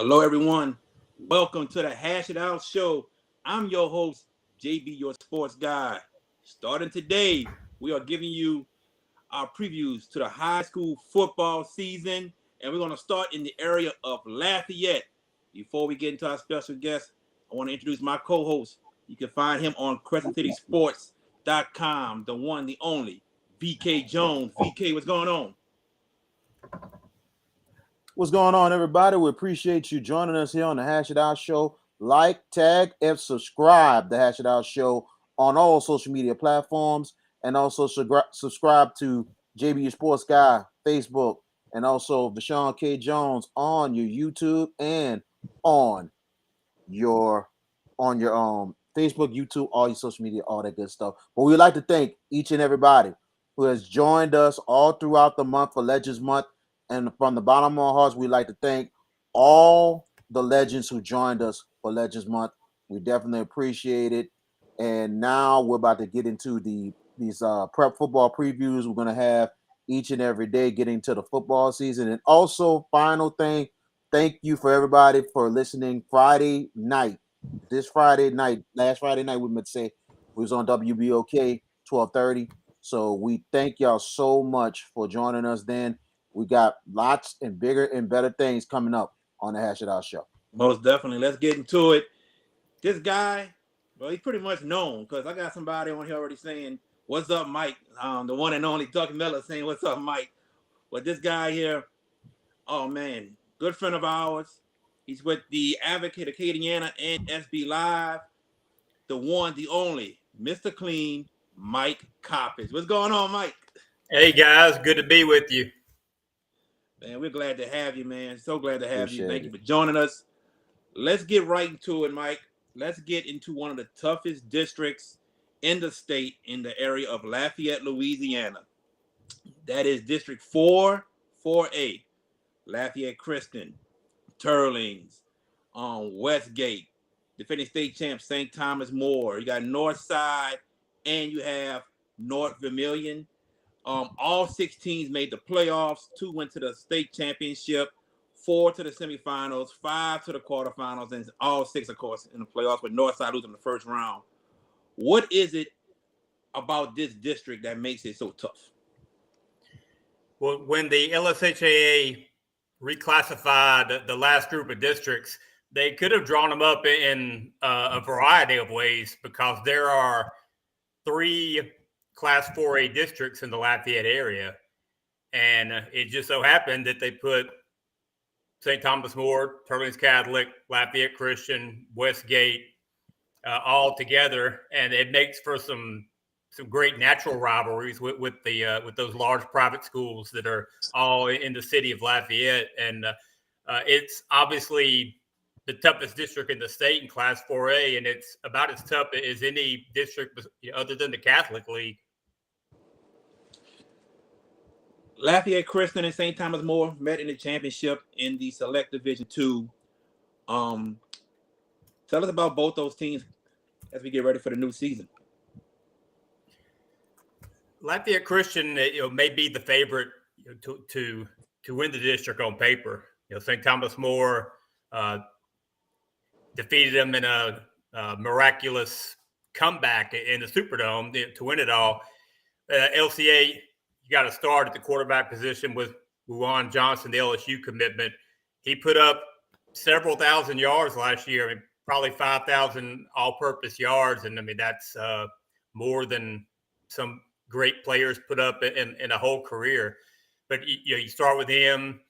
Hello, everyone. Welcome to the Hash It Out Show. I'm your host, JB, your sports guy. Starting today, we are giving you our previews to the high school football season, and we're going to start in the area of Lafayette. Before we get into our special guest, I want to introduce my co-host. You can find him on CrescentCitySports.com, the one, the only, VK Jones. VK, what's going on? What's going on, everybody? We appreciate you joining us here on the Hash It Out Show. Like, tag, and subscribe the Hash It Out Show on all social media platforms, and also subscribe to JB Your Sports Guy Facebook, and also Deshaun K. Jones on your YouTube and on your Facebook, YouTube, all your social media, all that good stuff. But we'd like to thank each and everybody who has joined us all throughout the month for Legends Month. And from the bottom of our hearts, we'd like to thank all the legends who joined us for Legends Month. We definitely appreciate it. And now we're about to get into these prep football previews. We're going to have each and every day getting to the football season. And also, final thing, thank you for everybody for listening Friday night. Last Friday night, we meant to say we was on WBOK 1230. So we thank y'all so much for joining us then. We got lots and bigger and better things coming up on the Hash It Out Show. Most definitely. Let's get into it. This guy, well, he's pretty much known because I got somebody on here already saying, "What's up, Mike?" The one and only Doug Miller saying, "What's up, Mike?" But this guy here, oh man, good friend of ours. He's with the Advocate Acadiana and SB Live. The one, the only, Mr. Clean, Mike Coppage. What's going on, Mike? Hey guys, good to be with you. Man, we're glad to have you, man. So glad to have Appreciate you. Thank it. you for joining us. Let's get right into it, Mike. Let's get into one of the toughest districts in the state in the area of Lafayette, Louisiana. That is District 4, 4A. Lafayette Christian, Turlings, Westgate, defending state champ St. Thomas More. You got North Side, and you have North Vermilion. All 6 teams made the playoffs. 2 went to the state championship, 4 to the semifinals, 5 to the quarterfinals, and all 6, of course, in the playoffs, with Northside losing the first round. What is it about this district that makes it so tough? Well, when the LSHAA reclassified the last group of districts, they could have drawn them up in a variety of ways because there are 3 Class 4A districts in the Lafayette area. And it just so happened that they put St. Thomas More, Turlings Catholic, Lafayette Christian, Westgate all together. And it makes for some great natural rivalries with those large private schools that are all in the city of Lafayette. And it's obviously the toughest district in the state in Class 4A, and it's about as tough as any district other than the Catholic League. Lafayette Christian and St. Thomas More met in the championship in the Select Division 2. Tell us about both those teams as we get ready for the new season. Lafayette Christian, may be the favorite to win the district on paper. St. Thomas More defeated them in a miraculous comeback in the Superdome to win it all. LCA, you got to start at the quarterback position with Juwan Johnson, the LSU commitment. He put up several thousand yards last year. I mean, probably 5,000 all-purpose yards, and I mean that's more than some great players put up in a whole career. But you start with him.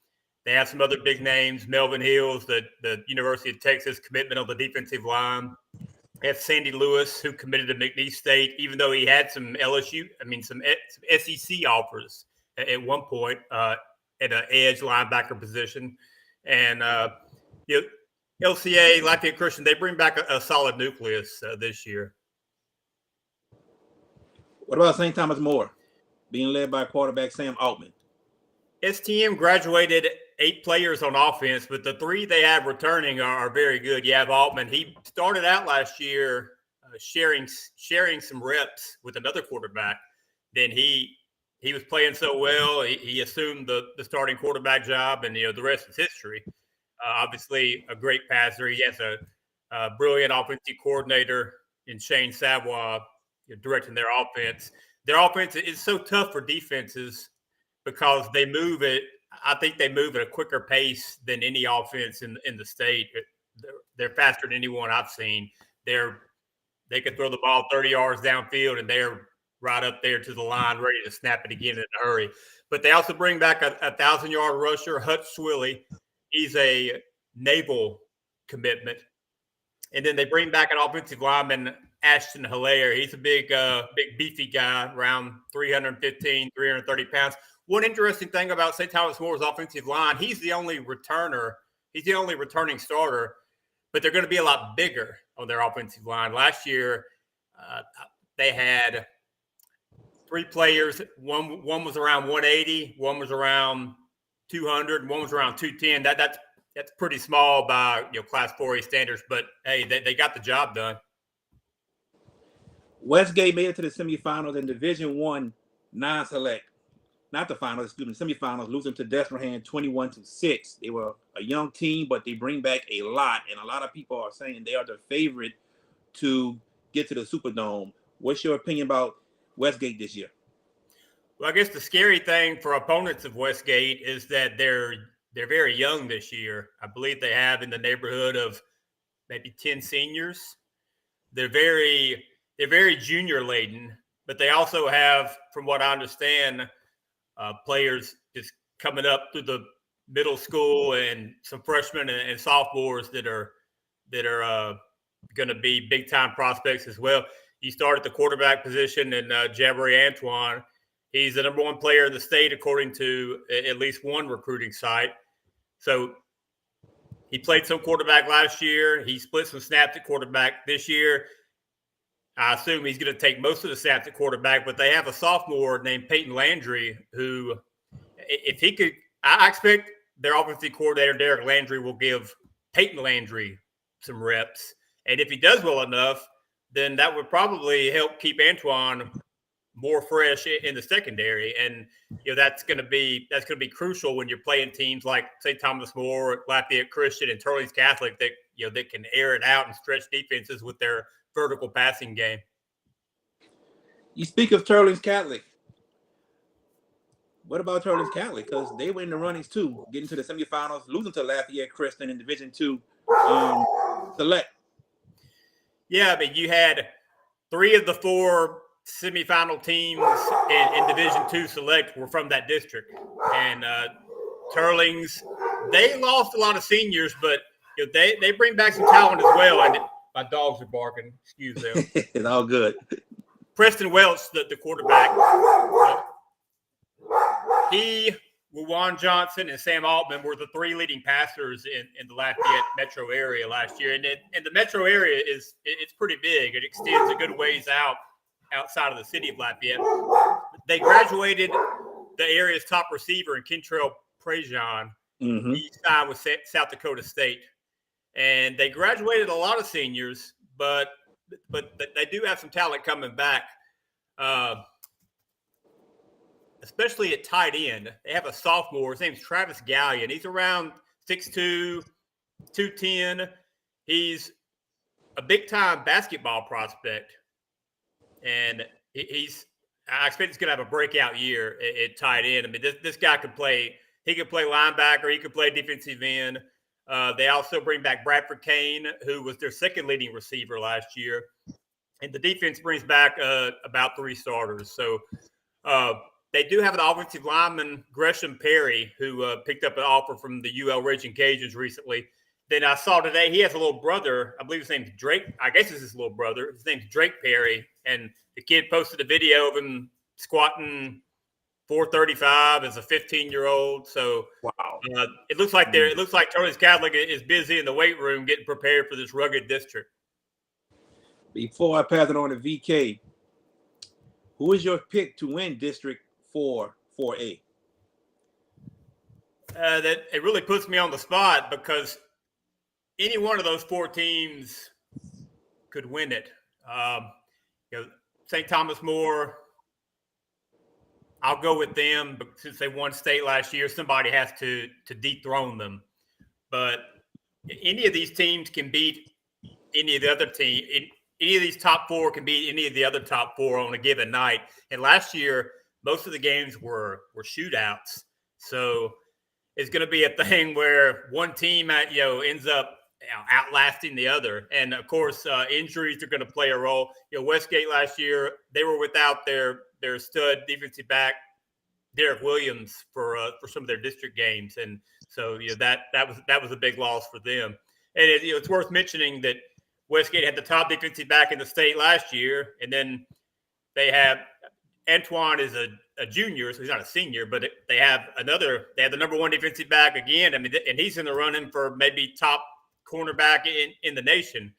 They have some other big names: Melvin Hills, the University of Texas commitment on the defensive line. They have Sandy Lewis, who committed to McNeese State, even though he had some some SEC offers at one point at an edge linebacker position. And LCA, Lafayette Christian, they bring back a solid nucleus this year. What about St. Thomas More, being led by quarterback Sam Altman? STM graduated 8 players on offense, but the 3 they have returning are very good. You have Altman. He started out last year sharing some reps with another quarterback. Then he was playing so well, he assumed the starting quarterback job, and the rest is history. Obviously, a great passer. He has a brilliant offensive coordinator in Shane Savoy directing their offense. Their offense is so tough for defenses because they move it. I think they move at a quicker pace than any offense in the state. They're faster than anyone I've seen. They could throw the ball 30 yards downfield, and they're right up there to the line, ready to snap it again in a hurry. But they also bring back a 1,000-yard rusher, Hutch Swilly. He's a naval commitment. And then they bring back an offensive lineman, Ashton Hilaire. He's a big beefy guy, around 315, 330 pounds. One interesting thing about St. Thomas More's offensive line, he's the only returner. He's the only returning starter, but they're going to be a lot bigger on their offensive line. Last year, they had 3 players. One was around 180, one was around 200, and one was around 210. That's pretty small by Class 4A standards, but hey, they got the job done. Westgate made it to the semifinals in Division I non-select. Not the finals, excuse me, semifinals, losing to Destrehan 21-6. They were a young team, but they bring back a lot, and a lot of people are saying they are the favorite to get to the Superdome. What's your opinion about Westgate this year? Well, I guess the scary thing for opponents of Westgate is that they're very young this year. I believe they have in the neighborhood of maybe 10 seniors. They're very junior laden, but they also have, from what I understand, players just coming up through the middle school and some freshmen and sophomores that are going to be big time prospects as well. You start at the quarterback position, and Jabari Antoine, he's the number 1 player in the state according to at least one recruiting site. So he played some quarterback last year. He split some snaps at quarterback this year. I assume he's going to take most of the snaps at quarterback, but they have a sophomore named Peyton Landry who, if he could, I expect their offensive coordinator, Derek Landry, will give Peyton Landry some reps. And if he does well enough, then that would probably help keep Antoine more fresh in the secondary. And, that's going to be crucial when you're playing teams like St. Thomas More, Lafayette Christian, and Turley's Catholic that can air it out and stretch defenses with their vertical passing game. You speak of Turley's Catholic. What about Turley's Catholic? Because they were in the runnings too, getting to the semifinals, losing to Lafayette Christian in Division II select. Yeah, but you had 3 of the 4 semifinal teams in Division II select were from that district. And Turlings, they lost a lot of seniors, but they bring back some talent as well. And my dogs are barking. Excuse them. It's all good. Preston Welch, the quarterback, he, Juwan Johnson, and Sam Altman were the 3 leading passers in the Lafayette metro area last year. And the metro area it's pretty big. It extends a good ways outside of the city of Lafayette. They graduated the area's top receiver in Kentrell Prejean. Mm-hmm. He signed with South Dakota State. And they graduated a lot of seniors, but they do have some talent coming back, especially at tight end. They have a sophomore. His name's Travis Gallion. He's around 6'2", 210. He's a big-time basketball prospect. And I expect he's going to have a breakout year at tight end. I mean, this guy could play. He could play linebacker. He could play defensive end. They also bring back Bradford Kane, who was their 2nd leading receiver last year. And the defense brings back about 3 starters. So they do have an offensive lineman, Gresham Perry, who picked up an offer from the UL Raging Cajuns recently. Then I saw today he has a little brother. I believe his name's Drake. I guess it's his little brother. His name's Drake Perry. And the kid posted a video of him squatting 435 as a 15-year-old. So wow, it looks like Turley's Catholic is busy in the weight room getting prepared for this rugged district. Before I pass it on to VK, who is your pick to win District 4A? That it really puts me on the spot because any one of those 4 teams could win it. St. Thomas More, I'll go with them, but since they won state last year, somebody has to dethrone them. but any of these teams can beat any of the other team. Any of these top four can beat any of the other top four on a given night. And last year, most of the games were shootouts. So it's going to be a thing where one team ends up outlasting the other. And of course, injuries are going to play a role. Westgate last year, they were without their stud defensive back Derek Williams for some of their district games, and so that was a big loss for them. And it's worth mentioning that Westgate had the top defensive back in the state last year, and then they have Antoine is a junior, so he's not a senior, but they have the number one defensive back again. I mean, and he's in the running for maybe top cornerback in the nation.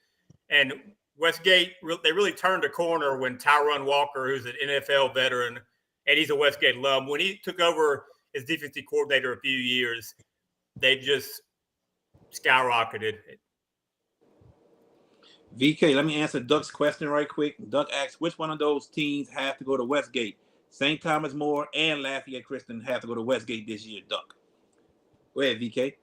And Westgate, they really turned a corner when Tyron Walker, who's an NFL veteran, and he's a Westgate alum, when he took over as defensive coordinator a few years, they just skyrocketed. VK, let me answer Duck's question right quick. Duck asks, which one of those teams have to go to Westgate? St. Thomas More and Lafayette Christian have to go to Westgate this year, Duck. Go ahead, VK.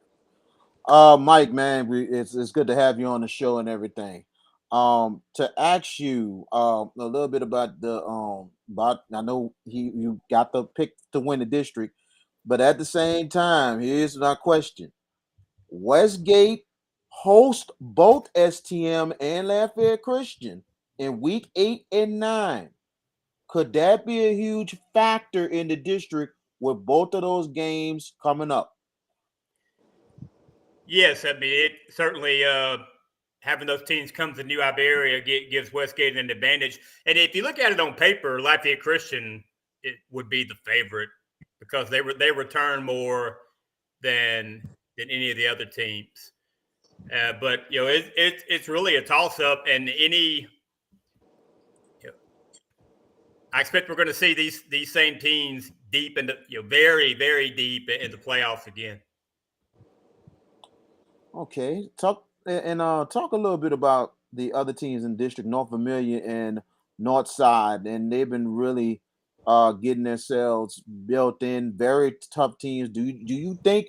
Mike, man, it's good to have you on the show and everything. To ask you a little bit about I know you got the pick to win the district, but at the same time, here's my question. Westgate host both STM and Lafayette Christian in week 8 and 9. Could that be a huge factor in the district with both of those games coming up? Yes, I mean, it certainly having those teams come to New Iberia gives Westgate an advantage. And if you look at it on paper, Lafayette Christian it would be the favorite because they return more than any of the other teams. But it's really a toss up, and I expect we're going to see these same teams deep into very, very deep in the playoffs again. Okay, talk a little bit about the other teams in district, North Vermilion and North Side, and they've been really getting themselves built in. Very tough teams. Do you think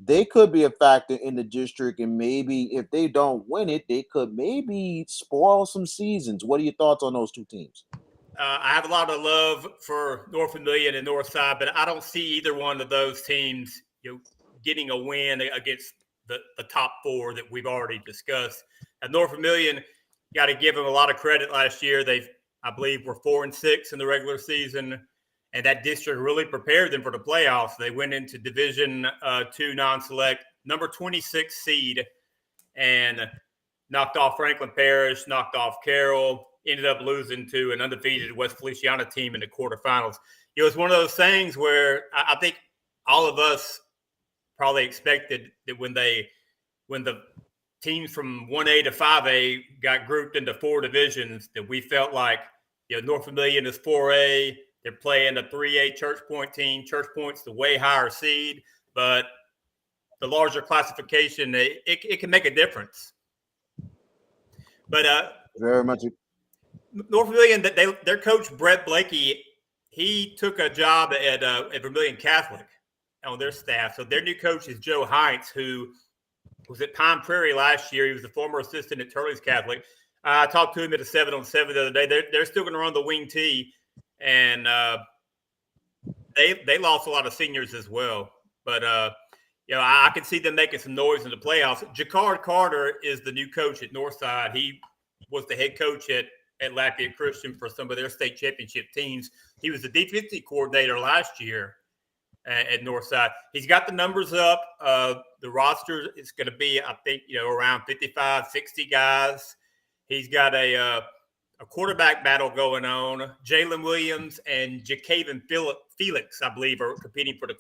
they could be a factor in the district, and maybe if they don't win it, they could maybe spoil some seasons? What are your thoughts on those two teams? I have a lot of love for North Vermilion and North Side, but I don't see either one of those teams getting a win against the top four that we've already discussed. And North Vermilion, got to give them a lot of credit last year. I believe, were 4-6 in the regular season, and that district really prepared them for the playoffs. They went into Division 2 non-select, number 26 seed, and knocked off Franklin Parish, knocked off Carroll, ended up losing to an undefeated West Feliciana team in the quarterfinals. It was one of those things where I think all of us probably expected that when the teams from 1A to 5A got grouped into 4 divisions, that we felt like North Vermilion is 4A. They're playing a 3A Church Point team. Church Point's the way higher seed, but the larger classification, it can make a difference. But very much. North Vermilion, their coach Brett Blakey, he took a job at Vermilion Catholic on their staff. So their new coach is Joe Heinz, who was at Pine Prairie last year. He was the former assistant at Turley's Catholic. I talked to him at a 7-on-7 the other day. They're still going to run the wing tee, and they lost a lot of seniors as well. But I can see them making some noise in the playoffs. Jacquard Carter is the new coach at Northside. He was the head coach at Lafayette Christian for some of their state championship teams. He was the defensive coordinator last year at Northside. He's got the numbers up. The roster is going to be, I think, around 55, 60 guys. He's got a quarterback battle going on. Jalen Williams and Jacaven Felix, I believe, are competing for the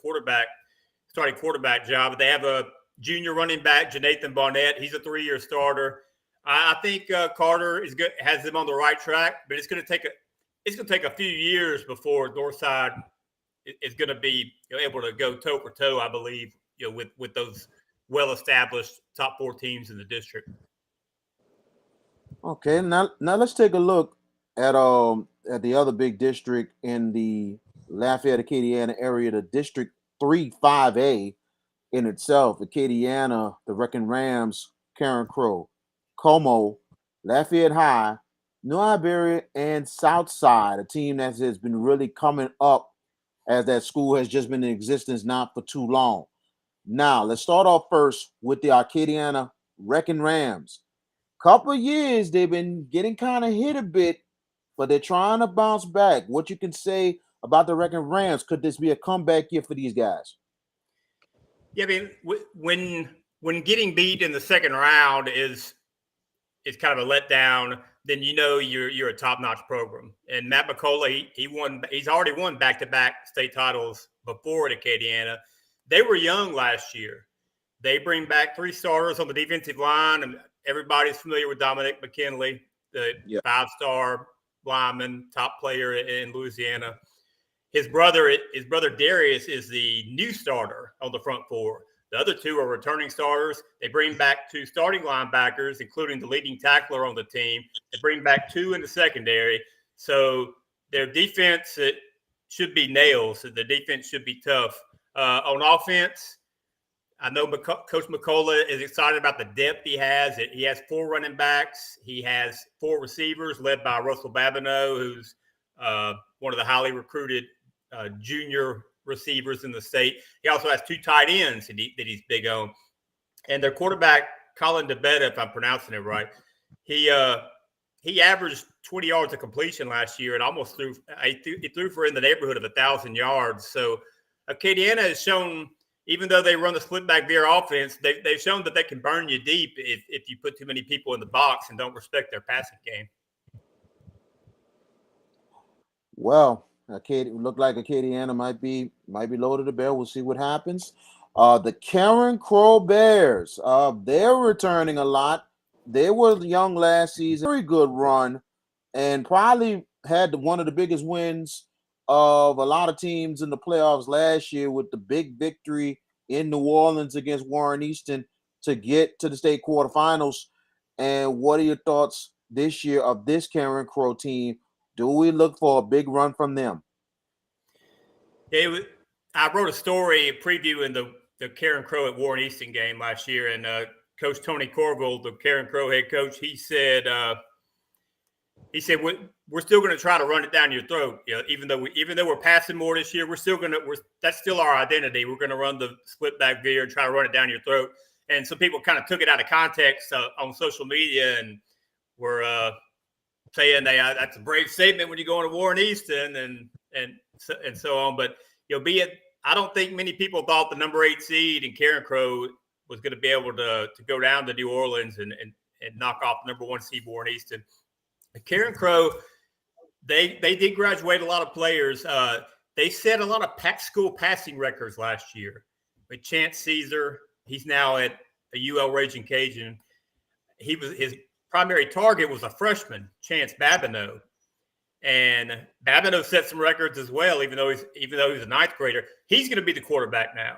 starting quarterback job. They have a junior running back, Janathan Barnett. He's a 3-year starter. I think Carter is good, has them on the right track, but it's going to take a few years before Northside is going to be able to go toe for toe, I believe, with those well-established top 4 teams in the district. Okay, now let's take a look at the other big district in the Lafayette Acadiana area, the District 3 5A. in itself. Acadiana, the Wrecking Rams, Karen Crow, Como, Lafayette High, New Iberia, and Southside, a team that has been really coming up as that school has just been in existence not for too long. Now, let's start off first with the Acadiana Wrecking Rams. Couple years they've been getting kind of hit a bit, but they're trying to bounce back. What you can say about the Wrecking Rams? Could this be a comeback year for these guys? Yeah, I mean, when getting beat in the second round is kind of a letdown, then you know you're a top-notch program. And Matt McCullough, he's already won back-to-back state titles before at Acadiana. They were young last year. They bring back 3 starters on the defensive line, and everybody's familiar with Dominic McKinley, the 5-star lineman, top player in Louisiana. His brother Darius is the new starter on the front 4. The other 2 are returning starters. They bring back 2 starting linebackers, including the leading tackler on the team. They bring back 2 in the secondary. So their defense, it should be nails. So the defense should be tough. On offense, I know Coach McCullough is excited about the depth he has. He has 4 running backs. He has 4 receivers led by Russell Babineau, who's one of the highly recruited junior receivers in the state. He also has 2 tight ends that he's big on. And their quarterback, Colin DeBetta, if I'm pronouncing it right, he averaged 20 yards of completion last year and almost threw for in the neighborhood of 1,000 yards. So Acadiana has shown, even though they run the split back veer offense, they've shown that they can burn you deep if you put too many people in the box and don't respect their passing game. Well, look like Acadiana might be low to the bear. We'll see what happens. The Karen Crow Bears, they're returning a lot. They were young last season, very good run, and probably had one of the biggest wins of a lot of teams in the playoffs last year with the big victory in New Orleans against Warren Easton to get to the state quarterfinals. And what are your thoughts this year of this Karen Crow team? Do we look for a big run from them? I wrote a story previewing the Karen Crow at Warren Easton game last year, and Coach Tony Corville, the Karen Crow head coach, he said we're still going to try to run it down your throat. You know, even though we're passing more this year, that's still our identity. We're going to run the split back veer and try to run it down your throat. And some people kind of took it out of context on social media and were saying that's a brave statement when you go into Warren Easton and so on. But I don't think many people thought the number 8 seed in Karen Crow was going to be able to go down to New Orleans and knock off the number 1 seed Warren Easton. Karen Crow, they did graduate a lot of players. They set a lot of Pac school passing records last year. With Chance Caesar, he's now at a UL Raging Cajun. His primary target was a freshman, Chance Babineau. And Babineau set some records as well, even though he's a 9th grader. He's going to be the quarterback now.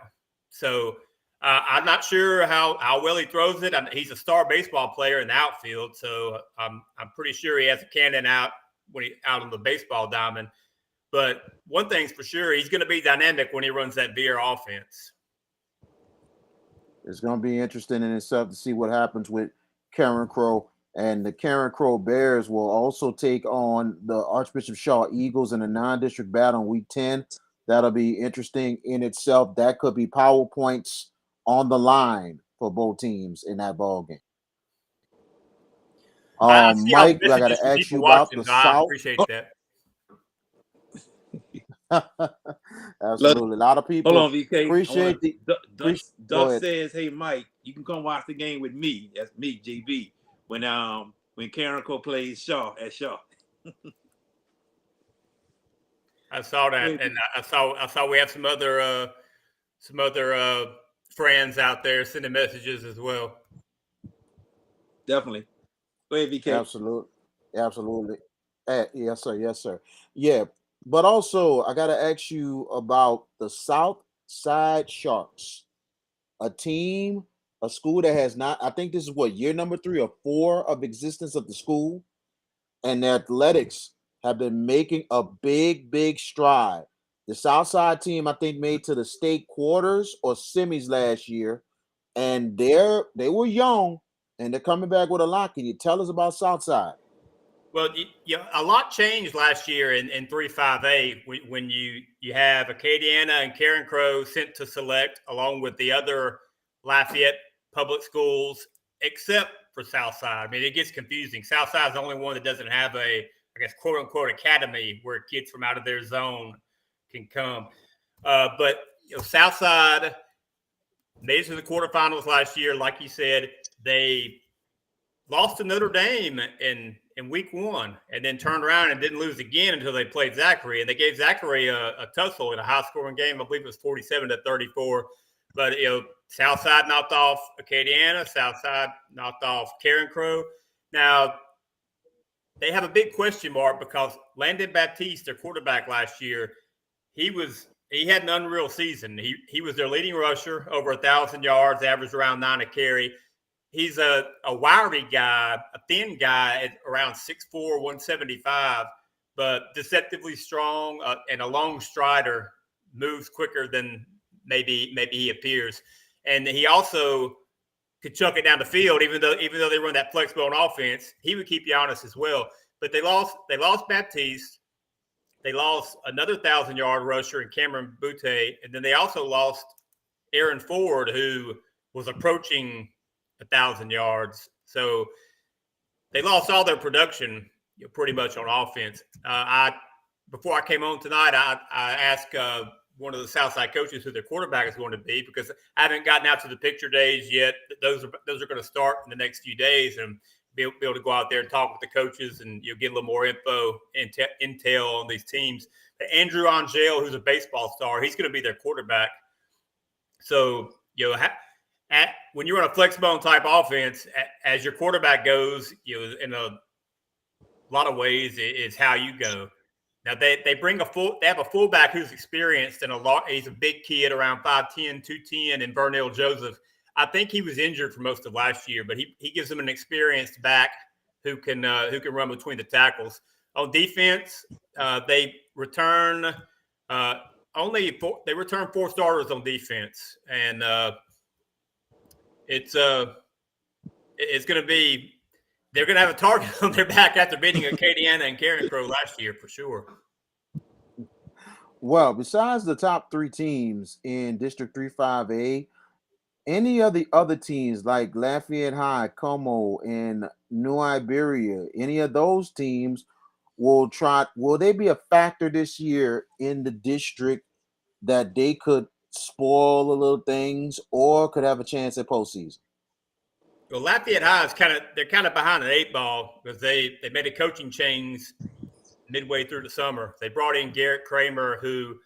So I'm not sure how well he throws it. He's a star baseball player in the outfield, so I'm pretty sure he has a cannon out on the baseball diamond. But one thing's for sure, he's going to be dynamic when he runs that veer offense. It's going to be interesting in itself to see what happens with Karen Crow. And the Karen Crow Bears will also take on the Archbishop Shaw Eagles in a non-district battle in Week 10. That'll be interesting in itself. That could be power points on the line for both teams in that ball game. Mike, I got to ask you about the South. I appreciate that. Absolutely. A lot of people hold on, VK. appreciate the Duck says, hey, Mike, you can come watch the game with me. That's me, JB. When Karen Crow plays Shaw at Shaw. I saw that, and I saw we have some other friends out there sending messages as well. Definitely. Go ahead, VK. Absolutely. Yes, sir. Yeah, but also I got to ask you about the South Side Sharks, a school that has not, I think this is year number 3 or 4 of existence of the school, and the athletics have been making a big stride. The Southside team, I think, made to the state quarters or semis last year, and they were young, and they're coming back with a lot. Can you tell us about Southside? Well, a lot changed last year in 3-5A when you have Acadiana and Karen Crow sent to select along with the other Lafayette public schools, except for Southside. I mean, it gets confusing. Southside is the only one that doesn't have I guess, quote unquote academy where kids from out of their zone can come. But Southside made it to the quarterfinals last year. Like you said, they lost to Notre Dame in week 1 and then turned around and didn't lose again until they played Zachary. And they gave Zachary a tussle in a high-scoring game. I believe it was 47-34. But, Southside knocked off Acadiana. Southside knocked off Karen Crow. Now, they have a big question mark because Landon Baptiste, their quarterback last year, he had an unreal season. He was their leading rusher, over 1,000 yards, averaged around 9 a carry. He's a wiry guy, a thin guy at around 6'4", 175, but deceptively strong and a long strider, moves quicker than maybe he appears. And he also could chuck it down the field, even though they run that flexible on offense. He would keep you honest as well. But they lost Baptiste. They lost another 1,000-yard rusher in Cameron Butte, and then they also lost Aaron Ford, who was approaching 1,000 yards. So they lost all their production pretty much on offense. Before I came on tonight, I asked one of the Southside coaches who their quarterback is going to be, because I haven't gotten out to the picture days yet. Those are going to start in the next few days, and be able to go out there and talk with the coaches and get a little more intel on these teams. Andrew Angel, who's a baseball star, he's going to be their quarterback. So when you're on a flex bone type offense, as your quarterback goes, in a lot of ways, it's how you go. Now they have a fullback who's experienced and he's a big kid, around 5'10", 210, and Vernell Joseph. I think he was injured for most of last year, but he gives them an experienced back who can run between the tackles. On defense, they return 4 starters on defense, and it's going to be, they're going to have a target on their back after beating Acadiana and Karen Crow last year for sure. Well, besides the top 3 teams in District 3-5A, any of the other teams like Lafayette High, Como, and New Iberia, any of those teams will they be a factor this year in the district that they could spoil a little things or could have a chance at postseason? Well, Lafayette High they're kind of behind an 8 ball because they made a coaching change midway through the summer. They brought in Garrett Kramer, who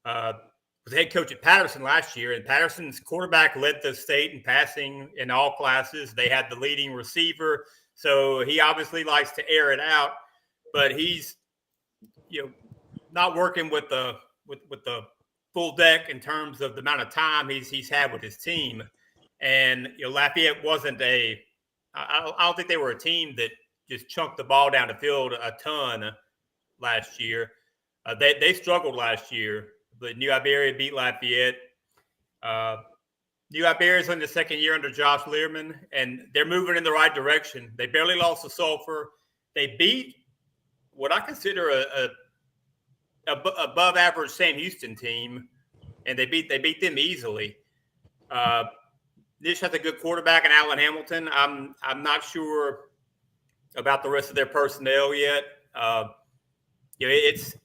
was head coach at Patterson last year, and Patterson's quarterback led the state in passing in all classes. They had the leading receiver, so he obviously likes to air it out, but he's not working with the full deck in terms of the amount of time he's had with his team. And Lafayette wasn't I don't think they were a team that just chunked the ball down the field a ton last year. They struggled last year, but New Iberia beat Lafayette. New Iberia is in the second year under Josh Learman, and they're moving in the right direction. They barely lost to Sulphur. They beat what I consider a above average Sam Houston team, and they beat them easily. Nish has a good quarterback in Alan Hamilton. I'm not sure about the rest of their personnel yet. It's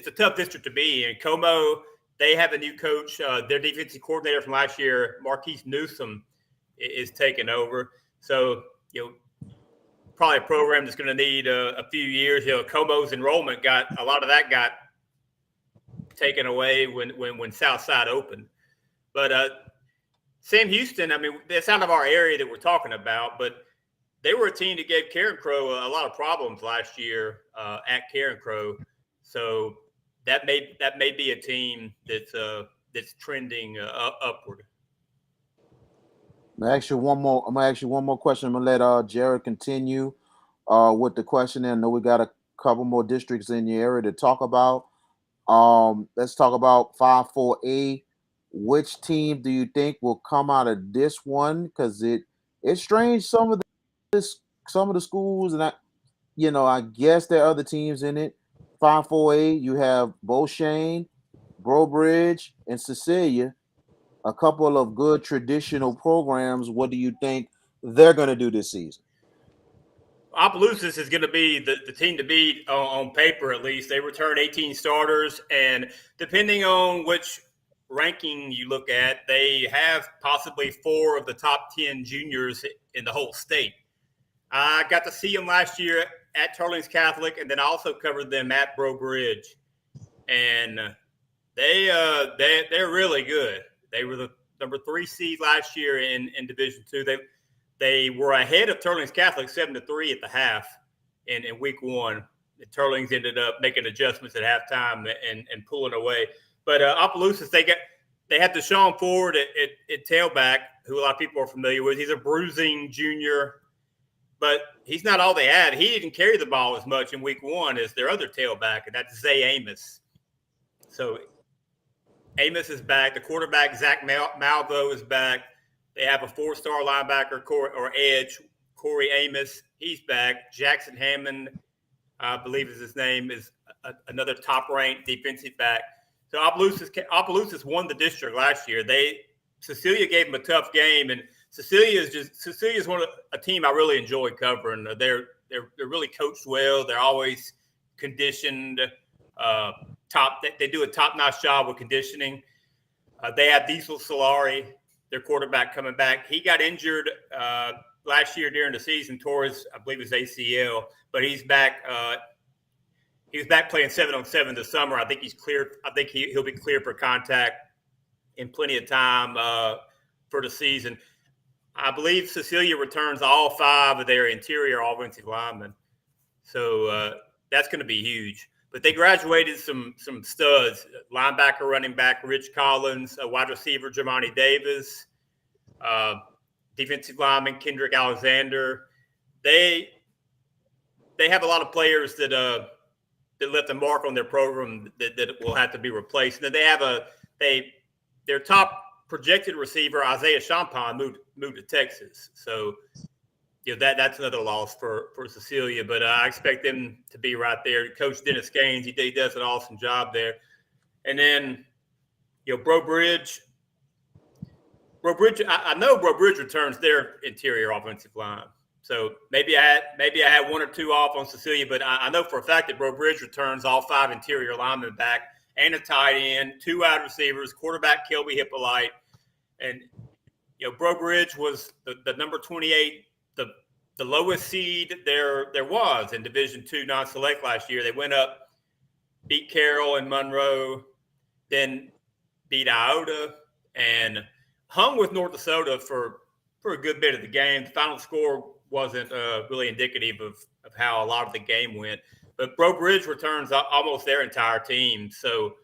a tough district to be in. Como, they have a new coach. Their defensive coordinator from last year, Marquise Newsom, is taking over. So probably a program that's going to need a few years. Como's enrollment got taken away when Southside opened. But Sam Houston, I mean, that's out of our area that we're talking about, but they were a team that gave Karen Crow a lot of problems last year at Karen Crow. So that may be a team that's trending upward. I'm gonna ask you one more question. I'm gonna let Jared continue with the question. I know we got a couple more districts in your area to talk about. Let's talk about 5-4A. Which team do you think will come out of this one? Because it's strange. Some of the schools, and I guess there are other teams in it. 5-4A, you have Beauchene, Brobridge, and Cecilia. A couple of good traditional programs. What do you think they're going to do this season? Opelousas is going to be the team to beat on paper, at least. They return 18 starters, and depending on which ranking you look at, they have possibly 4 of the top 10 juniors in the whole state. I got to see them last year at Turlings Catholic, and then I also covered them at Brobridge, and they're really good. They were the number 3 seed last year in Division II. They were ahead of Turlings Catholic 7-3 at the half in week 1. The Turlings ended up making adjustments at halftime and pulling away. But Opelousas, they had Deshaun Ford at tailback, who a lot of people are familiar with. He's a bruising junior, but he's not all they had. He didn't carry the ball as much in week 1 as their other tailback, and that's Zay Amos. So Amos is back. The quarterback, Zach Malvo, is back. They have a 4-star linebacker or edge, Corey Amos. He's back. Jackson Hammond, I believe is his name, is another top-ranked defensive back. So Opelousas won the district last year. Cecilia gave them a tough game, and Cecilia's a team I really enjoy covering. They're really coached well. They're always conditioned. They do a top-notch job with conditioning. They have Diesel Solari, their quarterback, coming back. He got injured last year during the season, tore his ACL, but he's back. He was back playing 7-on-7 this summer. I think he's cleared. I think he'll be cleared for contact in plenty of time for the season. I believe Cecilia returns all 5 of their interior offensive linemen, so that's going to be huge. But they graduated some studs: linebacker, running back Rich Collins, a wide receiver Jamani Davis, defensive lineman Kendrick Alexander. They have a lot of players that left a mark on their program that will have to be replaced. And then they have their top projected receiver Isaiah Champagne moved to Texas. So that's another loss for Cecilia, but I expect them to be right there. Coach Dennis Gaines, he does an awesome job there. And then, Brobridge, I know Brobridge returns their interior offensive line. So maybe I had 1 or 2 off on Cecilia, but I know for a fact that Brobridge returns all 5 interior linemen back and a tight end, 2 wide receivers, quarterback Kelby Hippolyte. And, Brobridge was the number 28, the lowest seed there was in Division II non-select last year. They went up, beat Carroll and Monroe, then beat Iota, and hung with North Dakota for a good bit of the game. The final score wasn't really indicative of how a lot of the game went. But Brobridge returns almost their entire team. So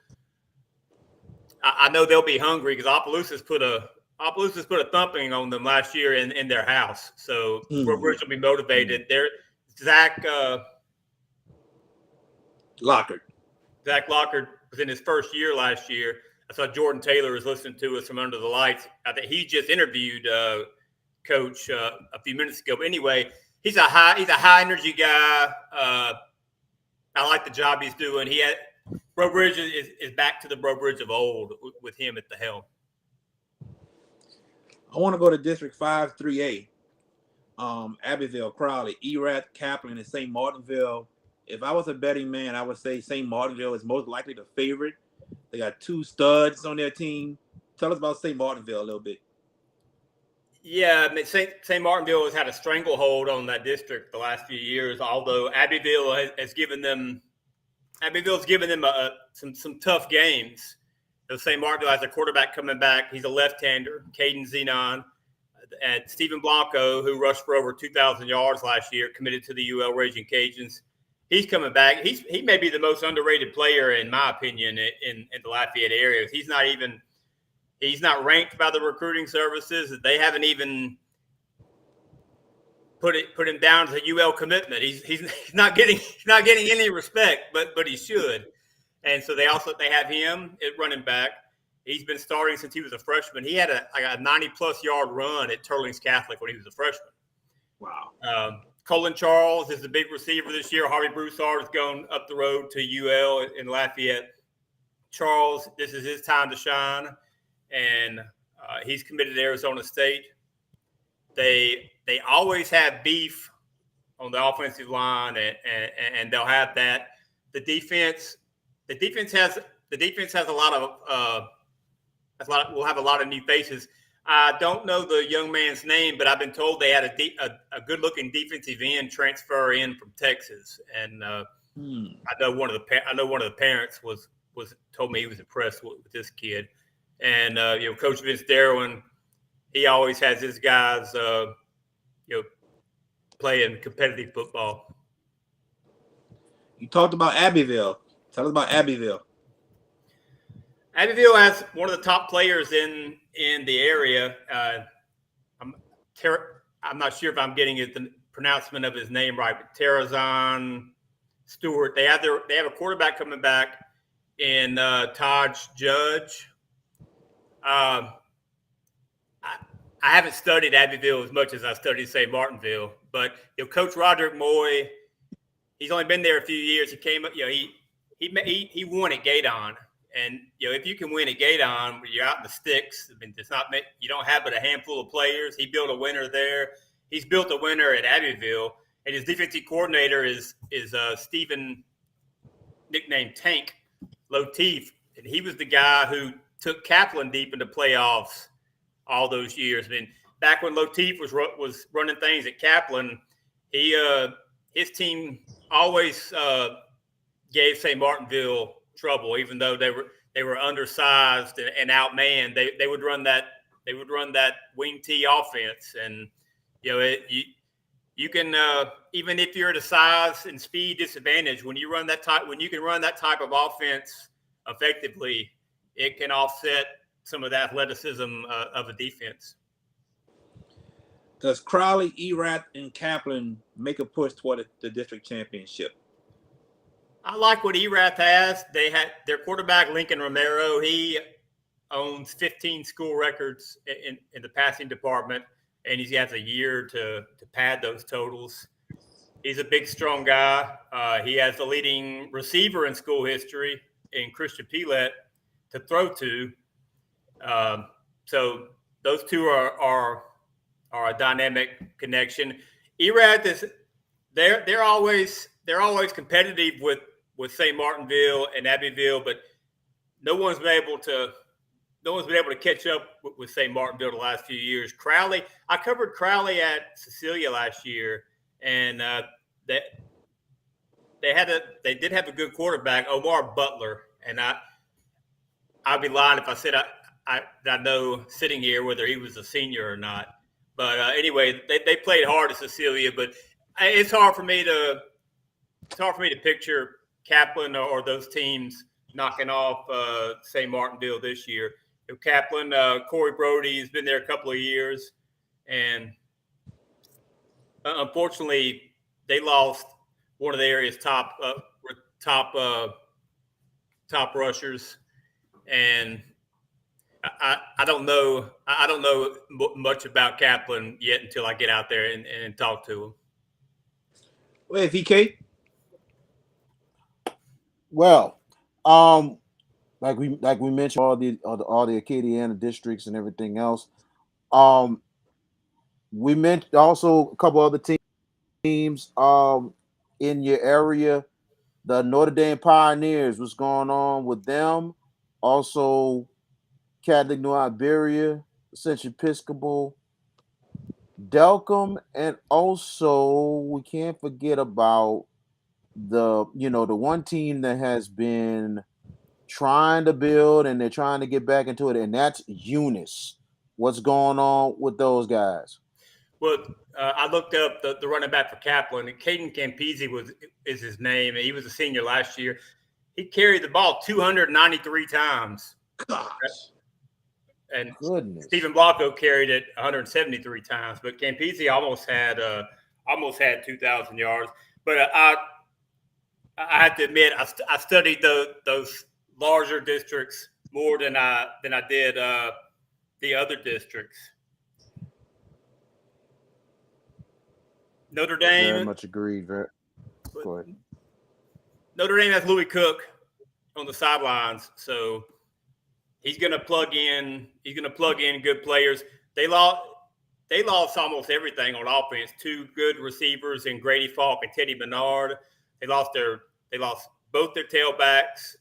I know they'll be hungry because Opelousas put a thumping on them last year in their house. So Brobridge will be motivated. Zach Lockard. Zach Lockard was in his first year last year. I saw Jordan Taylor was listening to us from under the lights. I think he just interviewed Coach a few minutes ago. But anyway, he's a high energy guy. I like the job he's doing. Brobridge is back to the Brobridge of old with him at the helm. I want to go to District 5-3A. Abbeville, Crowley, Erath, Kaplan, and St. Martinville. If I was a betting man, I would say St. Martinville is most likely the favorite. They got 2 studs on their team. Tell us about St. Martinville a little bit. Yeah, I mean, St. Martinville has had a stranglehold on that district the last few years, although Abbeville has given them some tough games. St. Martinville has a quarterback coming back. He's a left-hander, Caden Zenon. And Stephen Blanco, who rushed for over 2,000 yards last year, committed to the UL Raging Cajuns. He's coming back. He may be the most underrated player, in my opinion, in the Lafayette area. He's not ranked by the recruiting services. They haven't even put him down as a UL commitment. He's not getting any respect, but he should. And so they have him at running back. He's been starting since he was a freshman. He had a 90-plus yard run at Turlings Catholic when he was a freshman. Wow. Colin Charles is the big receiver this year. Harvey Broussard has gone up the road to UL in Lafayette. Charles, this is his time to shine, and he's committed to Arizona State. They always have beef on the offensive line, and they'll have that. The defense has a lot of we'll have a lot of new faces. I don't know the young man's name, but I've been told they had a good-looking defensive end transfer in from Texas, and I know one of the parents was told me he was impressed with this kid, and Coach Vince Darwin, he always has his guys playing competitive football. You talked about Abbeville. Tell us about Abbeville. Abbeville has one of the top players in the area. I'm not sure if I'm getting the pronouncement of his name right, but Terrazon Stewart. They have a quarterback coming back in Taj Judge. I haven't studied Abbeville as much as I studied, say, Martinville, but Coach Roderick Moy, he's only been there a few years. He came up, he won at Gaydon. And, if you can win at Gaydon, when you're out in the sticks, I mean, you don't have but a handful of players. He built a winner there. He's built a winner at Abbeville. And his defensive coordinator is Stephen, nicknamed Tank Loteef. And he was the guy who took Kaplan deep into playoffs all those years. I mean, back when Loteef was running things at Kaplan, his team always gave St. Martinville trouble, even though they were undersized and outmanned. They would run that wing T offense, and you can even if you're at a size and speed disadvantage, when you can run that type of offense effectively, it can offset some of the athleticism of a defense. Does Crowley, Erath, and Kaplan make a push toward the district championship? I like what Erath has. They had their quarterback, Lincoln Romero. He owns 15 school records in the passing department, and he has a year to pad those totals. He's a big, strong guy. He has the leading receiver in school history in Christian Pilet to throw to. So those two are a dynamic connection. Erath is they're always competitive with St. Martinville and Abbeville, but no one's been able to catch up with St. Martinville the last few years. Crowley, I covered Crowley at Cecilia last year, and they did have a good quarterback, Omar Butler, and I'd be lying if I said I know sitting here whether he was a senior or not. But anyway, they played hard at Cecilia, but it's hard for me to picture Kaplan or those teams knocking off St. Martinville this year. Kaplan, Corey Brody has been there a couple of years, and unfortunately, they lost one of the area's top rushers, and I don't know much about Kaplan yet until I get out there and talk to him. Wait, VK. Well, like we mentioned, all the Acadiana districts and everything else. We mentioned also a couple other teams in your area. The Notre Dame Pioneers. What's going on with them? Also, Catholic New Iberia, Ascension Episcopal, Delcom, and also we can't forget about the one team that has been trying to build and they're trying to get back into it, and that's Eunice. What's going on with those guys? Well, I looked up the running back for Kaplan, and Caden Campese is his name, and he was a senior last year. He carried the ball 293 times. Gosh. And Goodness. Stephen Blanco carried it 173 times, but Campese almost had 2,000 yards. But I have to admit, I studied those larger districts more than I did the other districts. Notre Dame. Very much agreed. Go ahead. Notre Dame has Louis Cook on the sidelines, so he's going to plug in. He's going to plug in good players. They lost almost everything on offense. 2 good receivers in Grady Falk and Teddy Bernard. They lost both their tailbacks.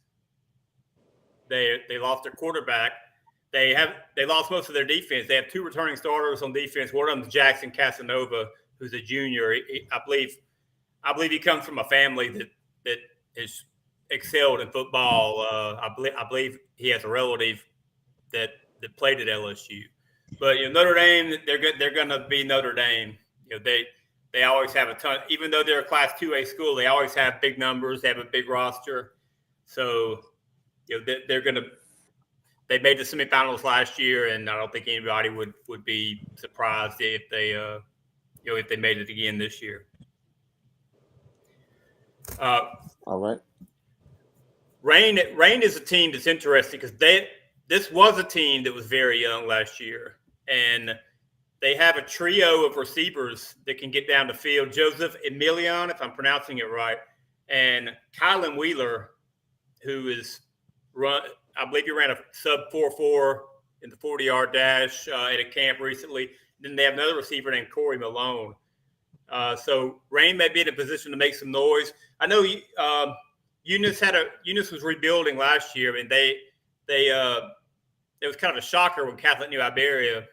They lost their quarterback. They lost most of their defense. They have 2 returning starters on defense. One of them is Jackson Casanova, who's a junior. I believe he comes from a family that has excelled in football. I believe he has a relative that played at LSU. But Notre Dame, they're going to be Notre Dame. They always have a ton. Even though they're a Class 2A school, they always have big numbers. They have a big roster. So they're going to. They made the semifinals last year, and I don't think anybody would be surprised if they if they made it again this year. All right. Rain is a team that's interesting because this was a team that was very young last year, and they have a trio of receivers that can get down the field. Joseph Emilion, if I'm pronouncing it right, and Kylan Wheeler, who is I believe he ran a sub 4.4 in the 40-yard dash at a camp recently. Then they have another receiver named Corey Malone. So Rain may be in a position to make some noise. I know Eunice was rebuilding last year, and it was kind of a shocker when Catholic New Iberia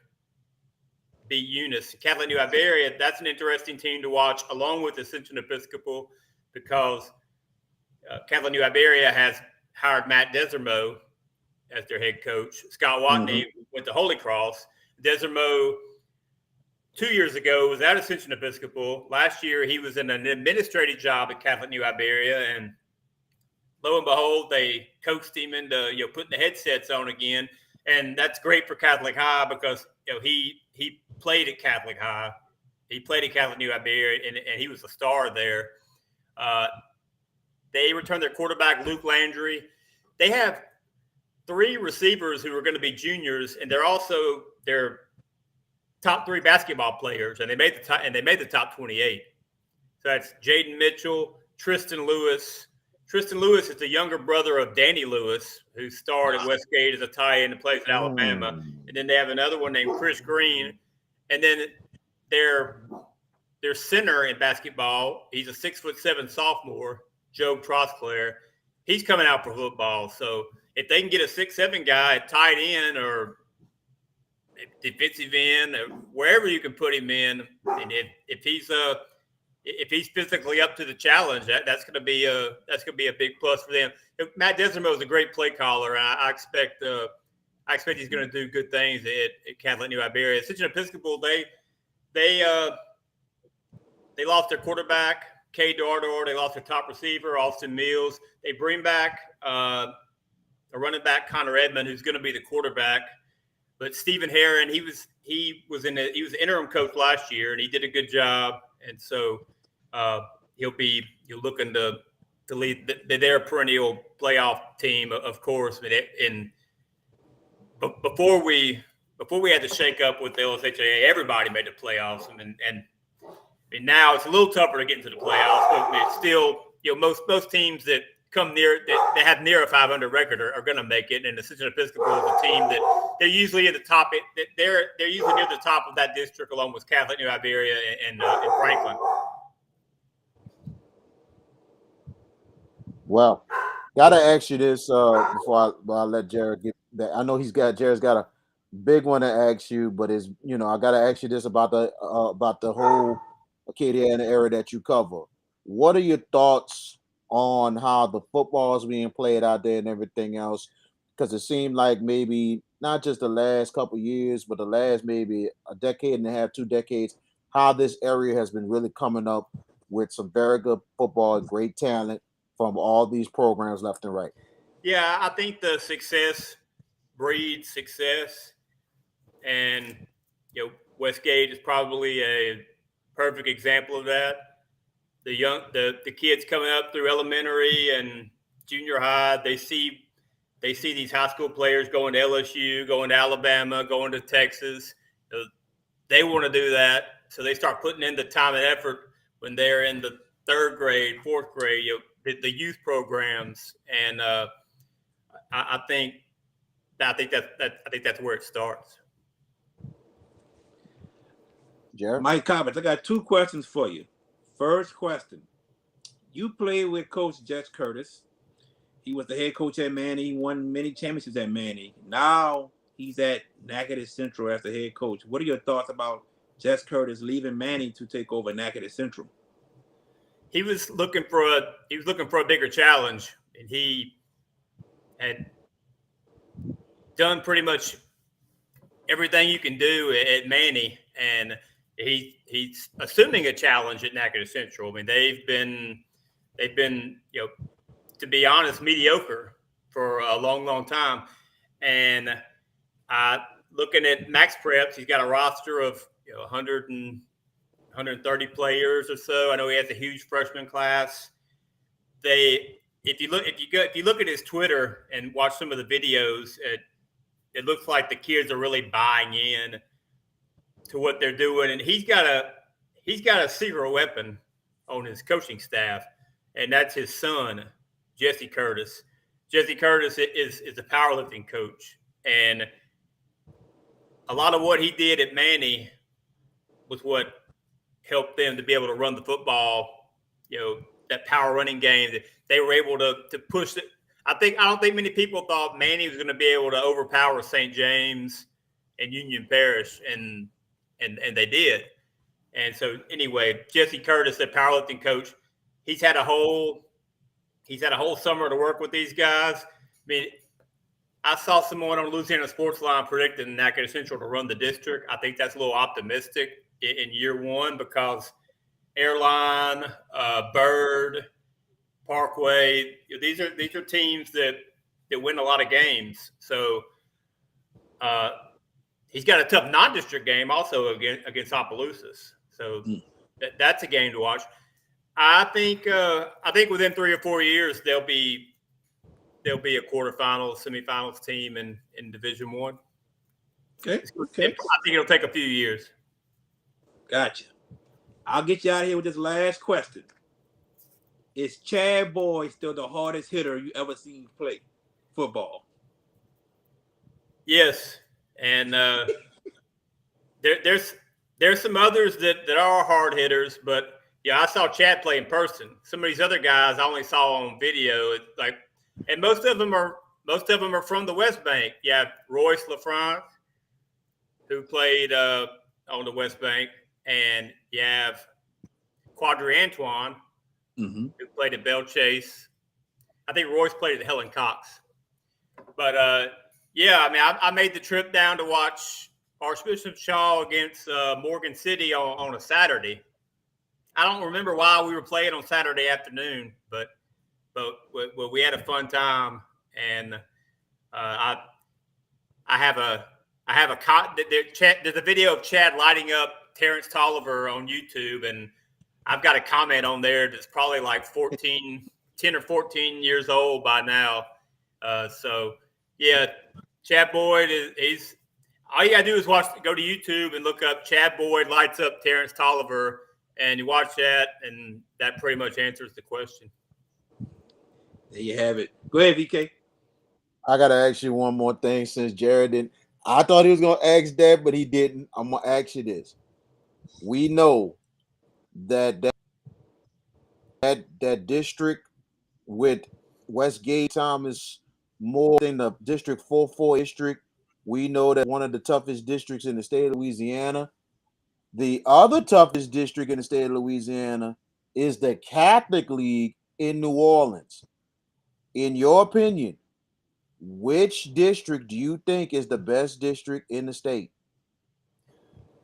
beat Eunice. Catholic New Iberia, that's an interesting team to watch, along with Ascension Episcopal, because Catholic New Iberia has hired Matt Desermo as their head coach. Scott Watney went to Holy Cross. Desermo 2 years ago was at Ascension Episcopal. Last year he was in an administrative job at Catholic New Iberia, and lo and behold, they coaxed him into putting the headsets on again, and that's great for Catholic High because he played at Catholic High, he played at Catholic New Iberia, and he was a star there. They returned their quarterback Luke Landry. They have 3 receivers who are going to be juniors, and they're also their top 3 basketball players, and they made the top 28. So that's Jaden Mitchell, Tristan Lewis. Tristan Lewis is the younger brother of Danny Lewis, who starred at Westgate as a tight end and plays at Alabama. And then they have another one named Chris Green. And then their center in basketball, he's a 6'7" sophomore, Joe Trosclair. He's coming out for football. So if they can get a 6'7" guy at tight end or defensive end, or wherever you can put him in, and if he's physically up to the challenge, that's going to be a big plus for them. Matt Desermo is a great play caller, and I expect he's going to do good things at Catholic New Iberia. Ascension Episcopal, they lost their quarterback, Kay Dardor. They lost their top receiver, Austin Mills. They bring back a running back, Connor Edmond, who's going to be the quarterback. But Stephen Herron, he was interim coach last year, and he did a good job. And so he'll be looking to lead their perennial playoff team, of course. But before we had to shake up with the LSHAA, everybody made the playoffs, and now it's a little tougher to get into the playoffs. But it's still, most teams that come near that have near a 500 record are going to make it. And the Ascension Episcopal is a team that they're usually in the top. They're usually near the top of that district, along with Catholic New Iberia and Franklin. Well, gotta ask you this before I let Jared get that. I know Jared's got a big one to ask you, but I gotta ask you this about the whole Acadiana area that you cover. What are your thoughts on how the football is being played out there and everything else? Because it seemed like maybe not just the last couple of years, but the last maybe a decade and a half, 2 decades, how this area has been really coming up with some very good football and great talent from all these programs left and right. Yeah, I think the success breeds success, and Westgate is probably a perfect example of that. the kids coming up through elementary and junior high, they see these high school players going to LSU, going to Alabama, going to Texas. They want to do that, so they start putting in the time and effort when they're in the third grade, fourth grade, the youth programs, and I think that's where it starts. Jared? Mike Coppage, I got 2 questions for you. First question: you played with Coach Jess Curtis. He was the head coach at Manny. He won many championships at Manny. Now he's at Natchitoches Central as the head coach. What are your thoughts about Jess Curtis leaving Manny to take over Natchitoches Central? He was looking for a bigger challenge, and he had done pretty much everything you can do at Manny, and he's assuming a challenge at Natchitoches Central. I mean, they've been to be honest, mediocre for a long, long time. And looking at Max Preps, he's got a roster of 130 players or so. I know he has a huge freshman class. If you look at his Twitter and watch some of the videos, it looks like the kids are really buying in to what they're doing, and he's got a secret weapon on his coaching staff, and that's his son, Jesse Curtis. Jesse Curtis is a powerlifting coach, and a lot of what he did at Manny was what helped them to be able to run the football. That power running game that they were able to push it. I don't think many people thought Manny was going to be able to overpower St. James and Union Parish, and they did. And so anyway, Jesse Curtis, the powerlifting coach, he's had a whole summer to work with these guys. I mean, I saw someone on Louisiana Sports Line predicting Natchitoches Central to run the district. I think that's a little optimistic in year one because Airline, Bird, Parkway, these are teams that win a lot of games. So he's got a tough non-district game also against Opelousas. So that's a game to watch. I think within 3 or 4 years they'll be a quarterfinals, semifinals team in Division I. Okay. I think it'll take a few years. Gotcha. I'll get you out of here with this last question. Is Chad Boyd still the hardest hitter you ever seen play football? Yes, and there's some others that are hard hitters, but yeah, I saw Chad play in person. Some of these other guys I only saw on video. And most of them are from the West Bank. You have Royce LaFrance, who played on the West Bank, and you have Quadri Antoine, who played at Belle Chase. I think Royce played at Helen Cox. But yeah, I mean, I made the trip down to watch Archbishop Shaw against Morgan City on a Saturday. I don't remember why we were playing on Saturday afternoon, but we had a fun time, and I have a there's a video of Chad lighting up Terrence Tolliver on YouTube, and I've got a comment on there that's probably like 10 or 14 years old by now. So yeah, Chad Boyd he's all you gotta do is go to YouTube and look up Chad Boyd lights up Terrence Tolliver, and you watch that, and that pretty much answers the question. There you have it. Go ahead, VK. I gotta ask you one more thing since Jared didn't. I thought he was gonna ask that, but he didn't. I'm gonna ask you this. We know that district with Westgate Thomas more than the District 4-4 district. We know that one of the toughest districts in the state of Louisiana. The other toughest district in the state of Louisiana is the Catholic League in New Orleans. In your opinion, which district do you think is the best district in the state?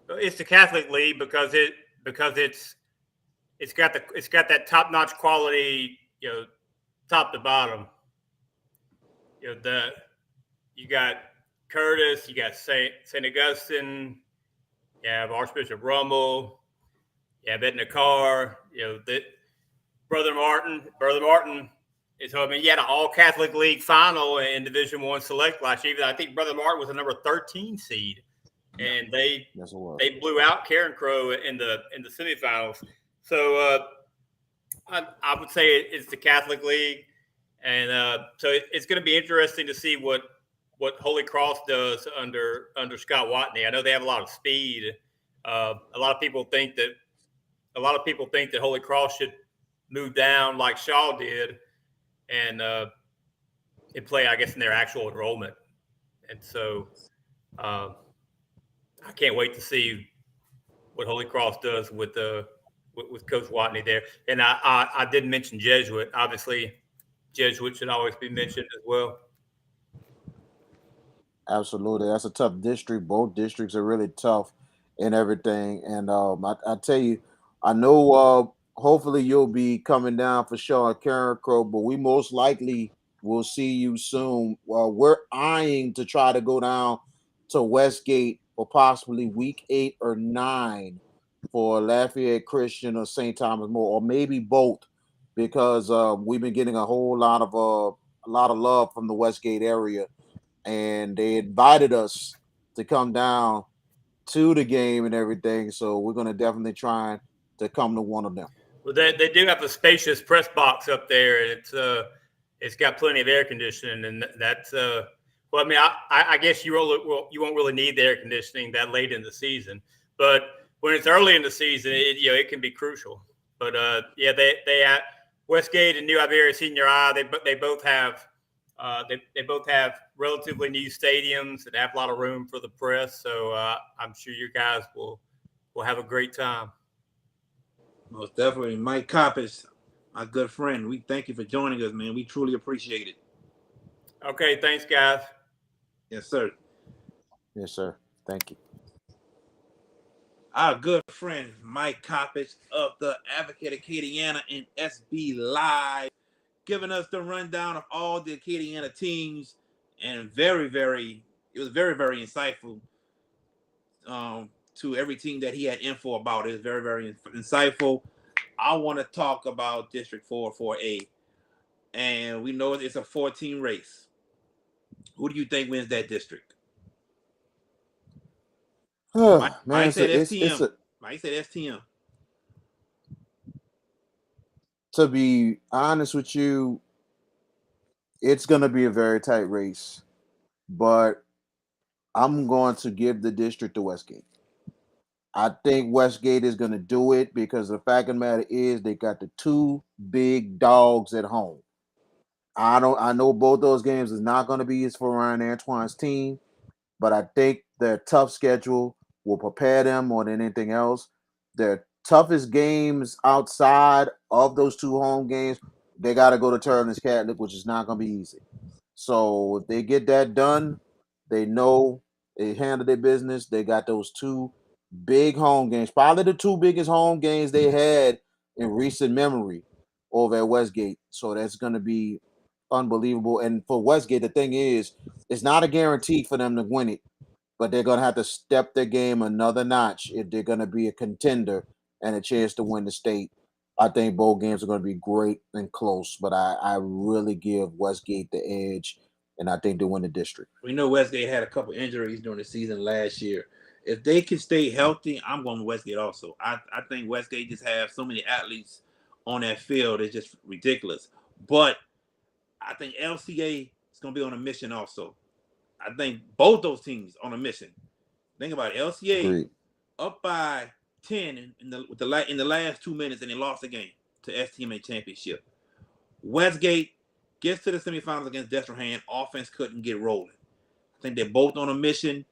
It's the Catholic League because it's got that top-notch quality, top to bottom. You got Curtis, you got St. Augustine, you have Archbishop Rummel, you have Edna Carr. Brother Martin is home. I mean, he had an all Catholic League final in Division I Select last year. I think Brother Martin was the number 13 seed, and they blew out Karen Crow in the semifinals. So I would say it's the Catholic League, and so it's going to be interesting to see what Holy Cross does under Scott Watney. I know they have a lot of speed. A lot of people think that Holy Cross should move down like Shaw did, and play, I guess, in their actual enrollment. And so I can't wait to see what Holy Cross does with Coach Watney there. And I didn't mention Jesuit. Obviously, Jesuit should always be mentioned as well. Absolutely, that's a tough district. Both districts are really tough and everything. And I tell you, I know. Hopefully, you'll be coming down for sure at Karen Crow, but we most likely will see you soon. We're eyeing to try to go down to Westgate for possibly week 8 or 9 for Lafayette Christian or St. Thomas More, or maybe both, because we've been getting a lot of love from the Westgate area, and they invited us to come down to the game and everything. So we're going to definitely try to come to one of them. Well, they do have a spacious press box up there. It's got plenty of air conditioning, and that's well, I mean, I guess you won't really need the air conditioning that late in the season, but when it's early in the season, it can be crucial. But yeah, they at Westgate and New Iberia Senior High, they both have relatively new stadiums that have a lot of room for the press. So I'm sure you guys will have a great time. Most definitely. Mike Coppage, my good friend, we thank you for joining us, man. We truly appreciate it. Okay, thanks, guys. Yes, sir. Yes, sir. Thank you. Our good friend, Mike Coppage of the Advocate Acadiana and SB Live, giving us the rundown of all the Acadiana teams, and it was very, very insightful to every team that he had info about. It was very, very insightful. I want to talk about District 4A, and we know it's a 14 race. Who do you think wins that district? Mike said STM. Mike said STM. To be honest with you, it's going to be a very tight race, but I'm going to give the district to Westgate. I think Westgate is going to do it because the fact of the matter is they got the 2 big dogs at home. I know both those games is not going to be for Ryan Antoine's team, but I think their tough schedule will prepare them more than anything else. Their toughest games outside of those 2 home games, they got to go to Turner's Catholic, which is not going to be easy. So if they get that done, they know they handle their business. They got those 2 big home games, probably the 2 biggest home games they had in recent memory over at Westgate. So that's going to be unbelievable. And for Westgate, the thing is, it's not a guarantee for them to win it, but they're going to have to step their game another notch if they're going to be a contender and a chance to win the state. I think both games are going to be great and close, but I really give Westgate the edge, and I think they win the district. We know Westgate had a couple injuries during the season last year. If they can stay healthy, I'm going to Westgate also. I think Westgate just have so many athletes on that field. It's just ridiculous. But I think LCA is going to be on a mission also. I think both those teams on a mission. Think about it. LCA up by 10 in the last 2 minutes, and they lost the game to STMA championship. Westgate gets to the semifinals against Destrehan. Offense couldn't get rolling. I think they're both on a mission.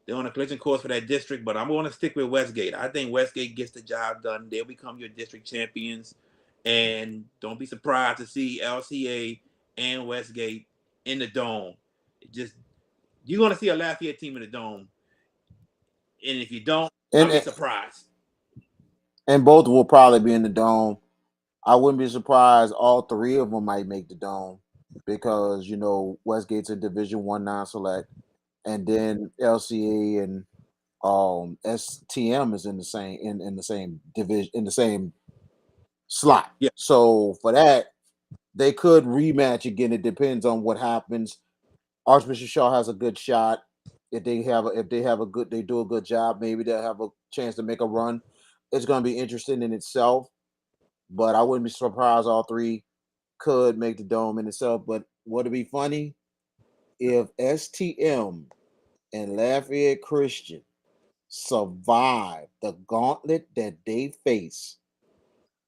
They're on a collision course for that district, but I'm going to stick with Westgate. I think Westgate gets the job done. They'll become your district champions, and don't be surprised to see LCA and Westgate in the dome. You're going to see a Lafayette team in the dome, and if you don't, I'll be surprised. And both will probably be in the dome. I wouldn't be surprised all 3 of them might make the dome because, Westgate's a Division I non-select, and then LCA and STM is in the same division, in the same slot. Yeah. So for that, they could rematch again. It depends on what happens. Archbishop Shaw has a good shot. If they have they do a good job, maybe they'll have a chance to make a run. It's going to be interesting in itself, but I wouldn't be surprised all three could make the dome in itself. But would it be funny if STM and Lafayette Christian survive the gauntlet that they face?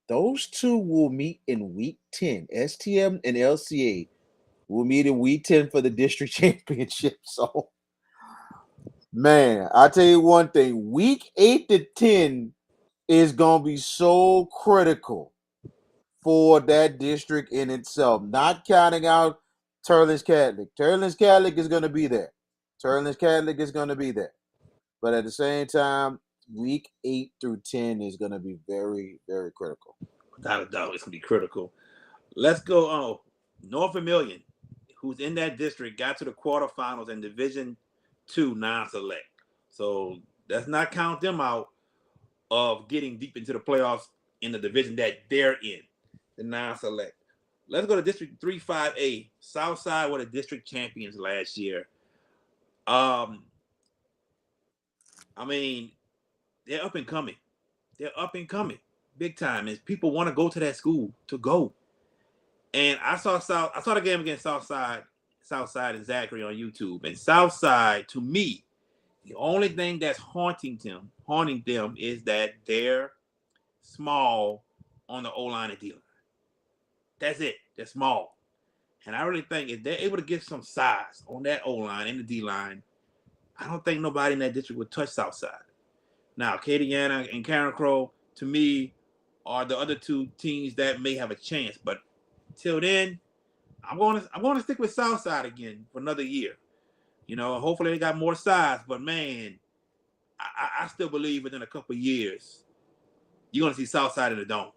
Those two will meet in week 10. STM and LCA will meet in week 10 for the district championship. So, man, I tell you one thing, week 8 to 10 is going to be so critical for that district in itself. Not counting out Turlins Catholic. Turlins Catholic is going to be there. Turlins Catholic is going to be there. But at the same time, week 8 through 10 is going to be very, very critical. Without a doubt, it's gonna be critical. Let's go on. North Vermilion, who's in that district, got to the quarterfinals in Division 2 non-select. So let's not count them out of getting deep into the playoffs in the division that they're in, the non-select. Let's go to District 3-5A. Southside were the district champions last year. I mean, they're up and coming. They're up and coming, big time. And people want to go to that school to go. And I saw the game against Southside and Zachary on YouTube. And Southside, to me, the only thing that's haunting them is that they're small on the O-line and D-line. That's it. They're small. And I really think if they're able to get some size on that O-line and the D-line, I don't think nobody in that district would touch Southside. Now, Acadiana and Karen Crow, to me, are the other two teams that may have a chance. But till then, I'm going to stick with Southside again for another year. You know, hopefully they got more size. But, man, I still believe within a couple of years, you're going to see Southside in the dome.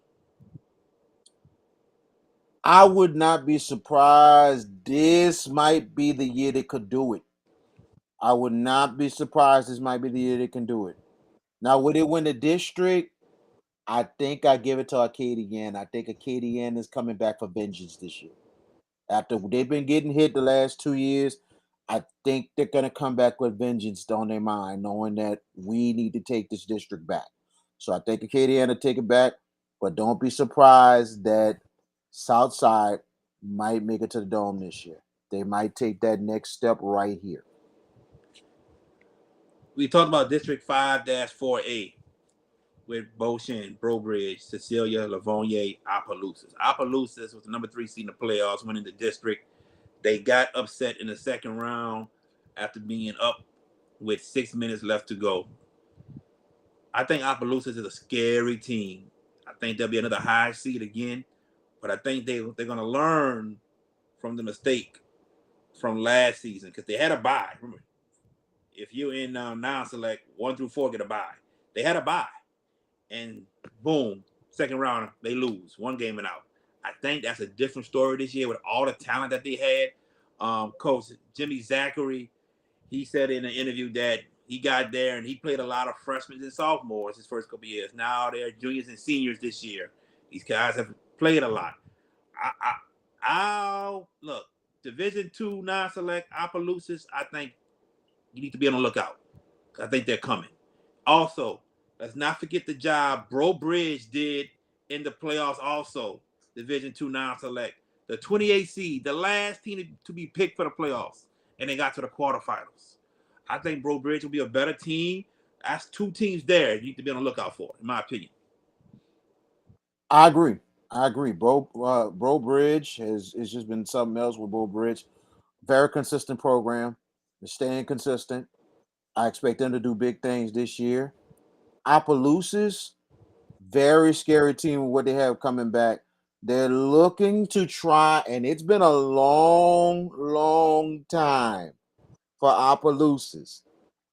I would not be surprised. This might be the year they could do it. I would not be surprised. This might be the year they can do it. Now, would they win the district? I think I give it to Acadiana. I think Acadiana is coming back for vengeance this year. After they've been getting hit the last 2 years, I think they're going to come back with vengeance on their mind, knowing that we need to take this district back. So I think Acadiana take it back, but don't be surprised that Southside might make it to the dome this year. They might take that next step right here. We talked about District 5-4A with Boshin, Brobridge, Cecilia, Lavonie, Opelousas. Opelousas was the number 3 seed in the playoffs, winning the district. They got upset in the second round after being up with 6 minutes left to go. I think Opelousas is a scary team. I think they'll be another high seed again, but I think they're going to learn from the mistake from last season because they had a bye. Remember, if you're in non-select, 1 through 4 get a bye. They had a bye, and boom, second round, they lose 1 game and out. I think that's a different story this year with all the talent that they had. Coach Jimmy Zachary, he said in an interview that he got there and he played a lot of freshmen and sophomores his first couple of years. Now they're juniors and seniors this year. These guys have played a lot. I'll look, Division 2 non-select Opelousas, I think you need to be on the lookout. I think they're coming. Also, let's not forget the job Brobridge did in the playoffs also. Division 2 non-select. The 28 seed, the last team to be picked for the playoffs. And they got to the quarterfinals. I think Brobridge will be a better team. That's 2 teams there you need to be on the lookout for, in my opinion. I agree. Brobridge has just been something else with Brobridge. Very consistent program. They're staying consistent. I expect them to do big things this year. Opelousas, very scary team with what they have coming back. They're looking to try, and it's been a long, long time for Opelousas.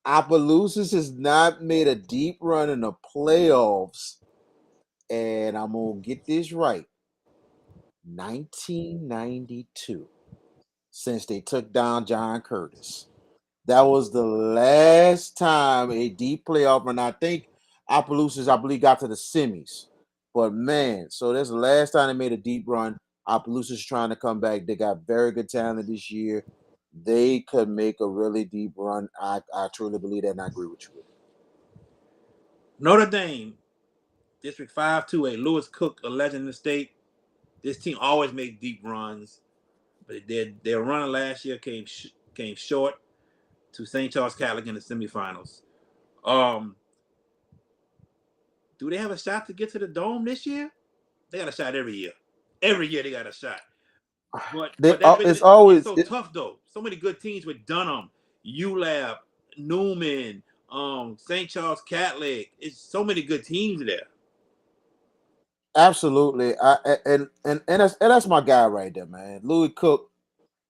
Opelousas has not made a deep run in the playoffs, and I'm going to get this right. 1992, since they took down John Curtis. That was the last time a deep playoff, and I think Opelousas, I believe, got to the semis. But man, so that's the last time they made a deep run. Opelousas trying to come back. They got very good talent this year. They could make a really deep run. I truly believe that, and I agree with you. Notre Dame, District 528, Lewis Cook, a legend in the state. This team always make deep runs, but their run last year came short to St. Charles Catholic in the semifinals. Do they have a shot to get to the Dome this year? They got a shot every year. Every year they got a shot. But it's so tough though. So many good teams with Dunham, ULAB, Newman, St. Charles Catholic. It's so many good teams there. Absolutely. And that's my guy right there, man. Louis Cook,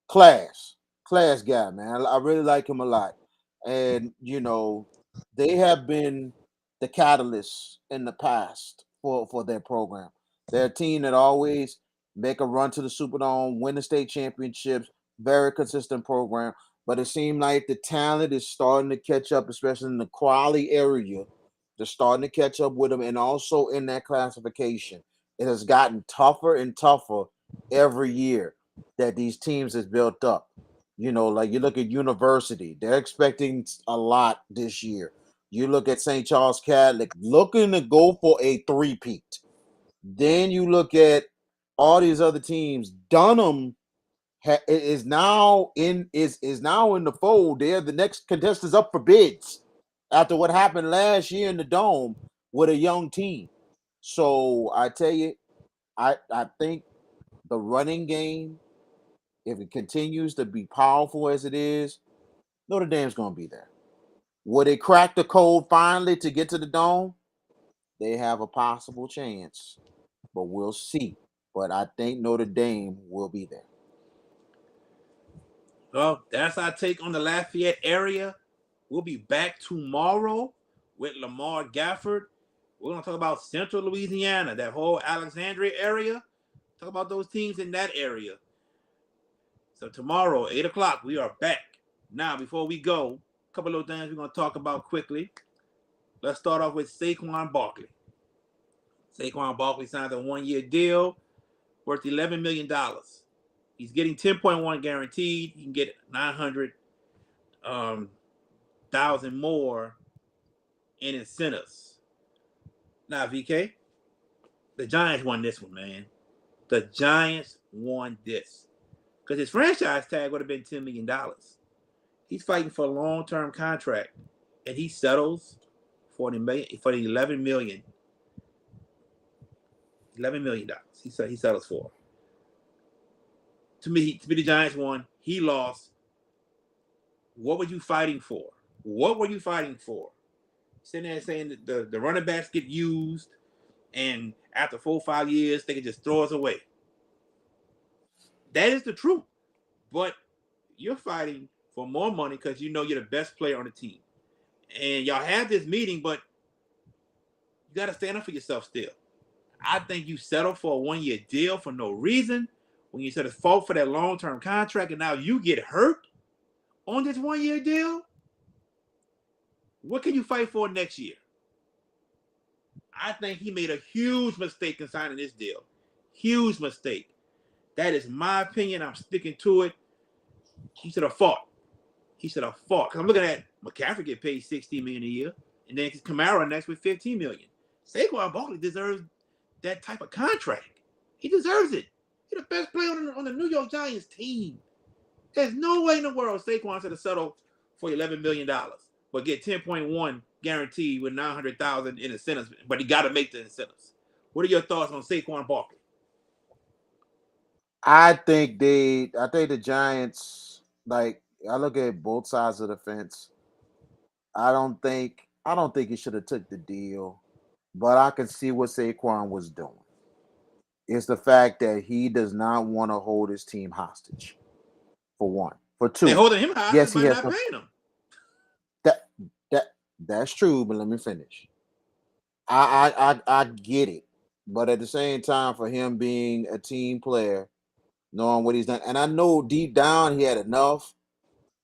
class guy, man. I really like him a lot. And they have been the catalyst in the past for their program. They're a team that always make a run to the Superdome, win the state championships, very consistent program. But it seemed like the talent is starting to catch up, especially in the quality area. They're starting to catch up with them, and also in that classification. It has gotten tougher and tougher every year that these teams has built up. Like you look at University, they're expecting a lot this year. You look at St. Charles Catholic, looking to go for a three-peat. Then you look at all these other teams. Dunham is now in the fold. They're the next contestants up for bids after what happened last year in the Dome with a young team. So I tell you, I think the running game, if it continues to be powerful as it is, Notre Dame's going to be there. Will they crack the code finally to get to the Dome? They have a possible chance, but we'll see. But I think Notre Dame will be there. Well, that's our take on the Lafayette area. We'll be back tomorrow with Lamar Gafford. We're going to talk about Central Louisiana, that whole Alexandria area. Talk about those teams in that area. So tomorrow, 8 o'clock, we are back. Now, before we go, a couple of things we're going to talk about quickly. Let's start off with Saquon Barkley. Saquon Barkley signed a one-year deal worth $11 million. He's getting 10.1 guaranteed. You can get 900,000 more in incentives. Now, VK, the Giants won this one, man. The Giants won this because his franchise tag would have been $10 million. He's fighting for a long-term contract, and he settles for the $11 million. $11 million. He settles for. To me, the Giants won. He lost. What were you fighting for? What were you fighting for? Sitting there saying that the running backs get used, and after 4 or 5 years, they can just throw us away. That is the truth. But you're fighting for more money because you know you're the best player on the team. And y'all have this meeting, but you got to stand up for yourself still. I think you settle for a one-year deal for no reason when you sort of fought for that long-term contract and now you get hurt on this one-year deal. What can you fight for next year? I think he made a huge mistake in signing this deal. Huge mistake. That is my opinion. I'm sticking to it. He should have fought. Because I'm looking at McCaffrey get paid $16 million a year, and then Kamara next with $15 million. Saquon Barkley deserves that type of contract. He deserves it. He's the best player on the New York Giants team. There's no way in the world Saquon should have settled for $11 million, but get 10.1 guaranteed with 900,000 in incentives. But he got to make the incentives. What are your thoughts on Saquon Barkley? I think the Giants, like, I look at both sides of the fence. I don't think he should have took the deal, but I can see what Saquon was doing. It's the fact that he does not want to hold his team hostage. For one. For two, they're holding him hostage, yes, he has not paying him. That's true, but let me finish. I get it, but at the same time, for him being a team player, knowing what he's done, and I know deep down he had enough.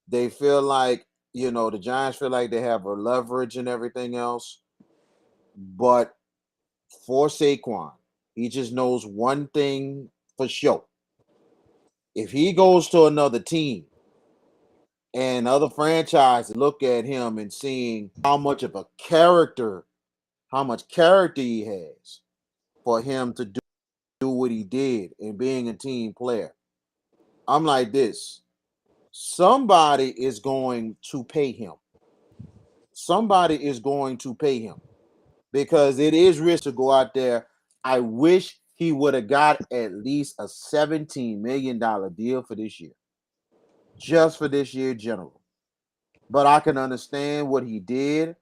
They feel like, the Giants feel like they have a leverage and everything else. But for Saquon. He just knows one thing for sure. If he goes to another team and other franchises look at him and seeing how much character he has for him to do what he did and being a team player, I'm like this. Somebody is going to pay him. Somebody is going to pay him because it is risk to go out there. I wish he would have got at least a $17 million deal for this year, just for this year, general. But I can understand what he did.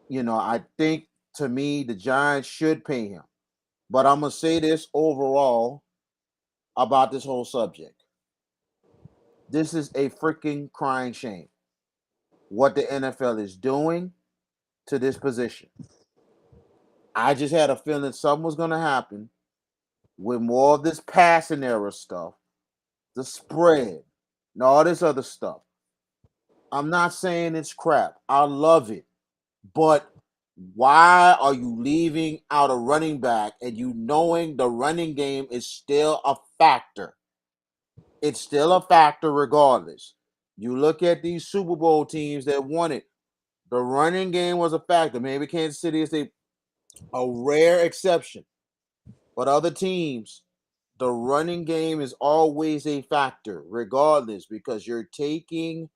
I think to me, the Giants should pay him. But I'm going to say this overall about this whole subject. This is a freaking crying shame what the NFL is doing to this position. I just had a feeling something was going to happen with more of this passing era stuff, the spread, and all this other stuff. I'm not saying it's crap. I love it. But why are you leaving out a running back and you knowing the running game is still a factor? It's still a factor regardless. You look at these Super Bowl teams that won it. The running game was a factor. Maybe Kansas City is a rare exception. But other teams, the running game is always a factor regardless because you're taking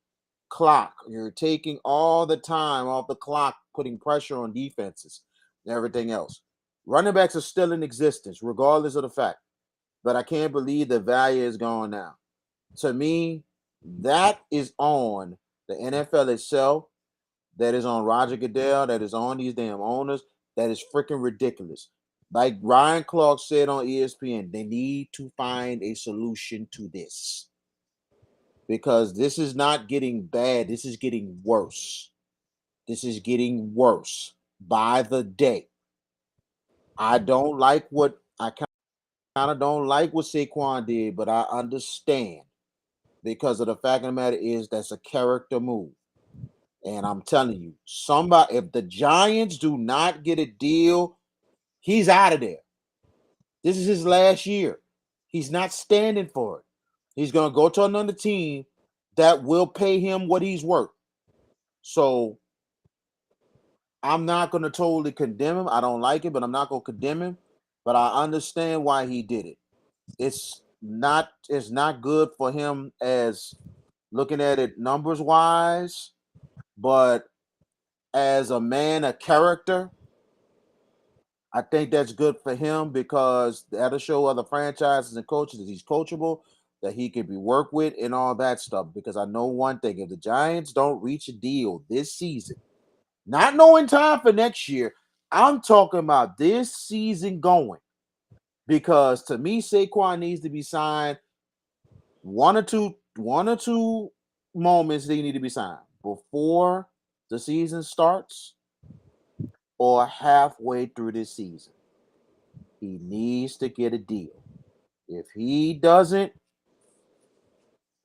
clock. You're taking all the time off the clock, putting pressure on defenses and everything else. Running backs are still in existence, regardless of the fact. But I can't believe the value is gone now. To me, that is on the NFL itself. That is on Roger Goodell. That is on these damn owners. That is freaking ridiculous. Like Ryan Clark said on ESPN, they need to find a solution to this. Because this is not getting bad. This is getting worse. This is getting worse by the day. I don't like what I kind of don't like what Saquon did, but I understand because of the fact of the matter is that's a character move. And I'm telling you, if the Giants do not get a deal, he's out of there. This is his last year. He's not standing for it. He's going to go to another team that will pay him what he's worth. So I'm not going to totally condemn him. I don't like it, but I'm not going to condemn him. But I understand why he did it. It's not good for him as looking at it numbers wise, but as a man, a character, I think that's good for him because that'll show other franchises and coaches that he's coachable, that he can be worked with and all that stuff. Because I know one thing, if the Giants don't reach a deal this season, not knowing time for next year, I'm talking about this season going. Because to me, Saquon needs to be signed one or two moments they need to be signed before the season starts or halfway through this season. He needs to get a deal. If he doesn't,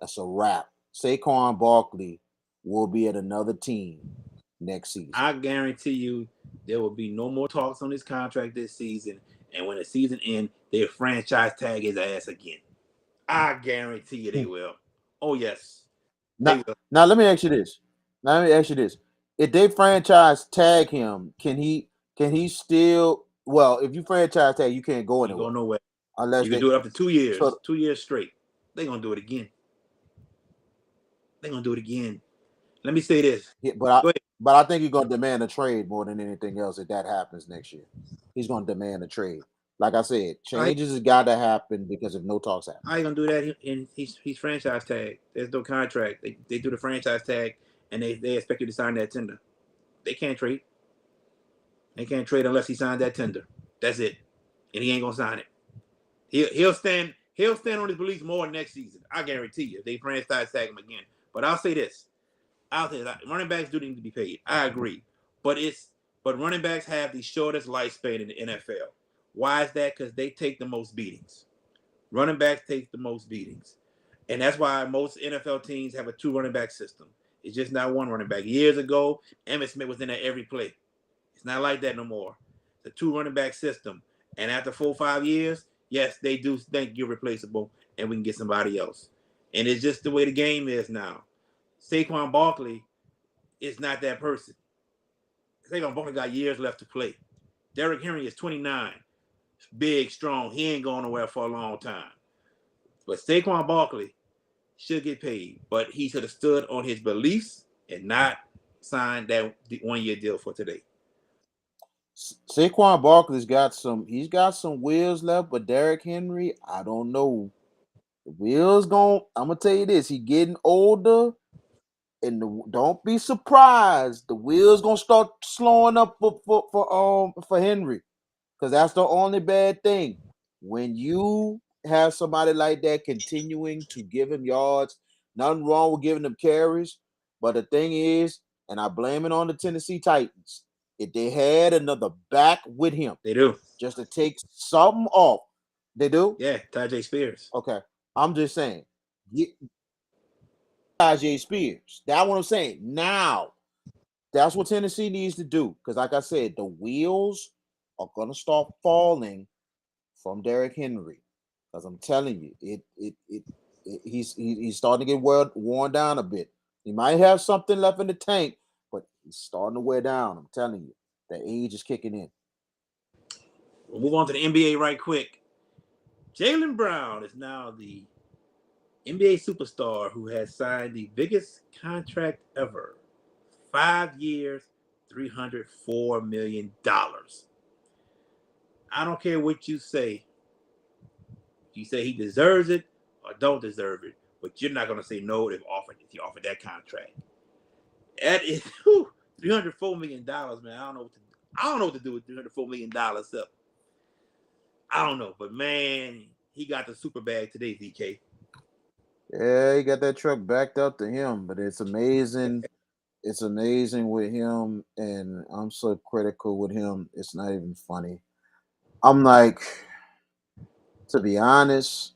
that's a wrap. Saquon Barkley will be at another team next season. I guarantee you there will be no more talks on his contract this season. And when the season ends, they'll franchise tag his ass again. I guarantee you they will. Oh, yes. Now let me ask you this. If they franchise tag him, can he still, well, if you franchise tag, you can't go anywhere. You go nowhere. Unless you can do it up to 2 years. 2 years straight. They're going to do it again. Let me say this. But I think he's going to demand a trade more than anything else if that happens next year. He's going to demand a trade. Like I said, changes has got to happen because if no talks happen. How you going to do that? And he's franchise tag. There's no contract. They do the franchise tag, and they expect you to sign that tender. They can't trade. They can't trade unless he signs that tender. That's it. And he ain't going to sign it. He'll stand on his beliefs more next season. I guarantee you. They franchise tag him again. But I'll say this. Running backs do need to be paid. I agree. But running backs have the shortest lifespan in the NFL. Why is that? Because they take the most beatings. Running backs take the most beatings. And that's why most NFL teams have a 2 running back system. It's just not 1 running back. Years ago, Emmitt Smith was in there every play. It's not like that no more. the 2 running back system. And after 4 or 5 years, yes, they do think you're replaceable and we can get somebody else. And it's just the way the game is now. Saquon Barkley is not that person. Saquon Barkley got years left to play. Derrick Henry is 29, big, strong. He ain't going nowhere for a long time. But Saquon Barkley should get paid, but he should have stood on his beliefs and not signed that 1-year deal for today. Saquon Barkley's got some wheels left, but Derrick Henry, I don't know. The wheels I'm gonna tell you this, he getting older, and don't be surprised. The wheels gonna start slowing up for Henry, because that's the only bad thing. When you have somebody like that continuing to give him yards, nothing wrong with giving him carries, but the thing is, and I blame it on the Tennessee Titans, if they had another back with him, They do. just to take something off. They do? Yeah, Tajay Spears. Okay. I'm just saying. Tajay Spears. That's what I'm saying. Now, that's what Tennessee needs to do. Because like I said, the wheels are going to start falling from Derrick Henry. Because I'm telling you, he's starting to get worn down a bit. He might have something left in the tank, but he's starting to wear down. I'm telling you, the age is kicking in. We'll move on to the NBA right quick. Jaylen Brown is now the NBA superstar who has signed the biggest contract ever. 5 years, $304 million. I don't care what you say. You say he deserves it or don't deserve it, but you're not going to say no if he offered that contract. That is $304 million, man. I don't know what to do with $304 million up. I don't know, but man, he got the super bag today, VK. Yeah, he got that truck backed up to him, but it's amazing. It's amazing with him, and I'm so critical with him. It's not even funny. I'm like, to be honest,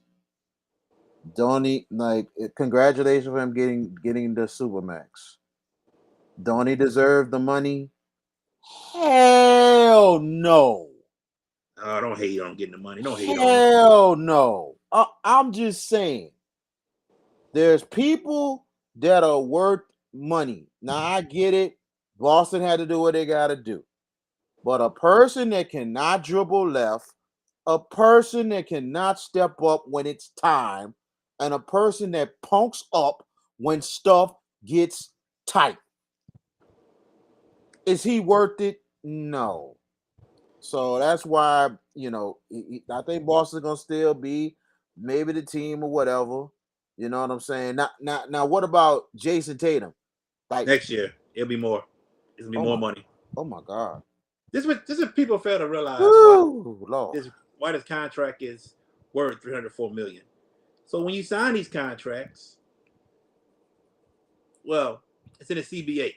don't he congratulations for him getting the Supermax. Don't he deserve the money? Hell no. Oh, don't hate on getting the money. Don't hate on him. Hell no. I'm just saying. There's people that are worth money. Now I get it. Boston had to do what they got to do. But a person that cannot dribble left, a person that cannot step up when it's time, and a person that punks up when stuff gets tight. Is he worth it? No. So that's why, I think Boston's going to still be maybe the team or whatever. You know what I'm saying? Now, what about Jason Tatum? Like next year, it'll be more. It's gonna be more money. Oh my God! This is what people fail to realize. Why this contract is worth $304 million. So when you sign these contracts, well, it's in the CBA.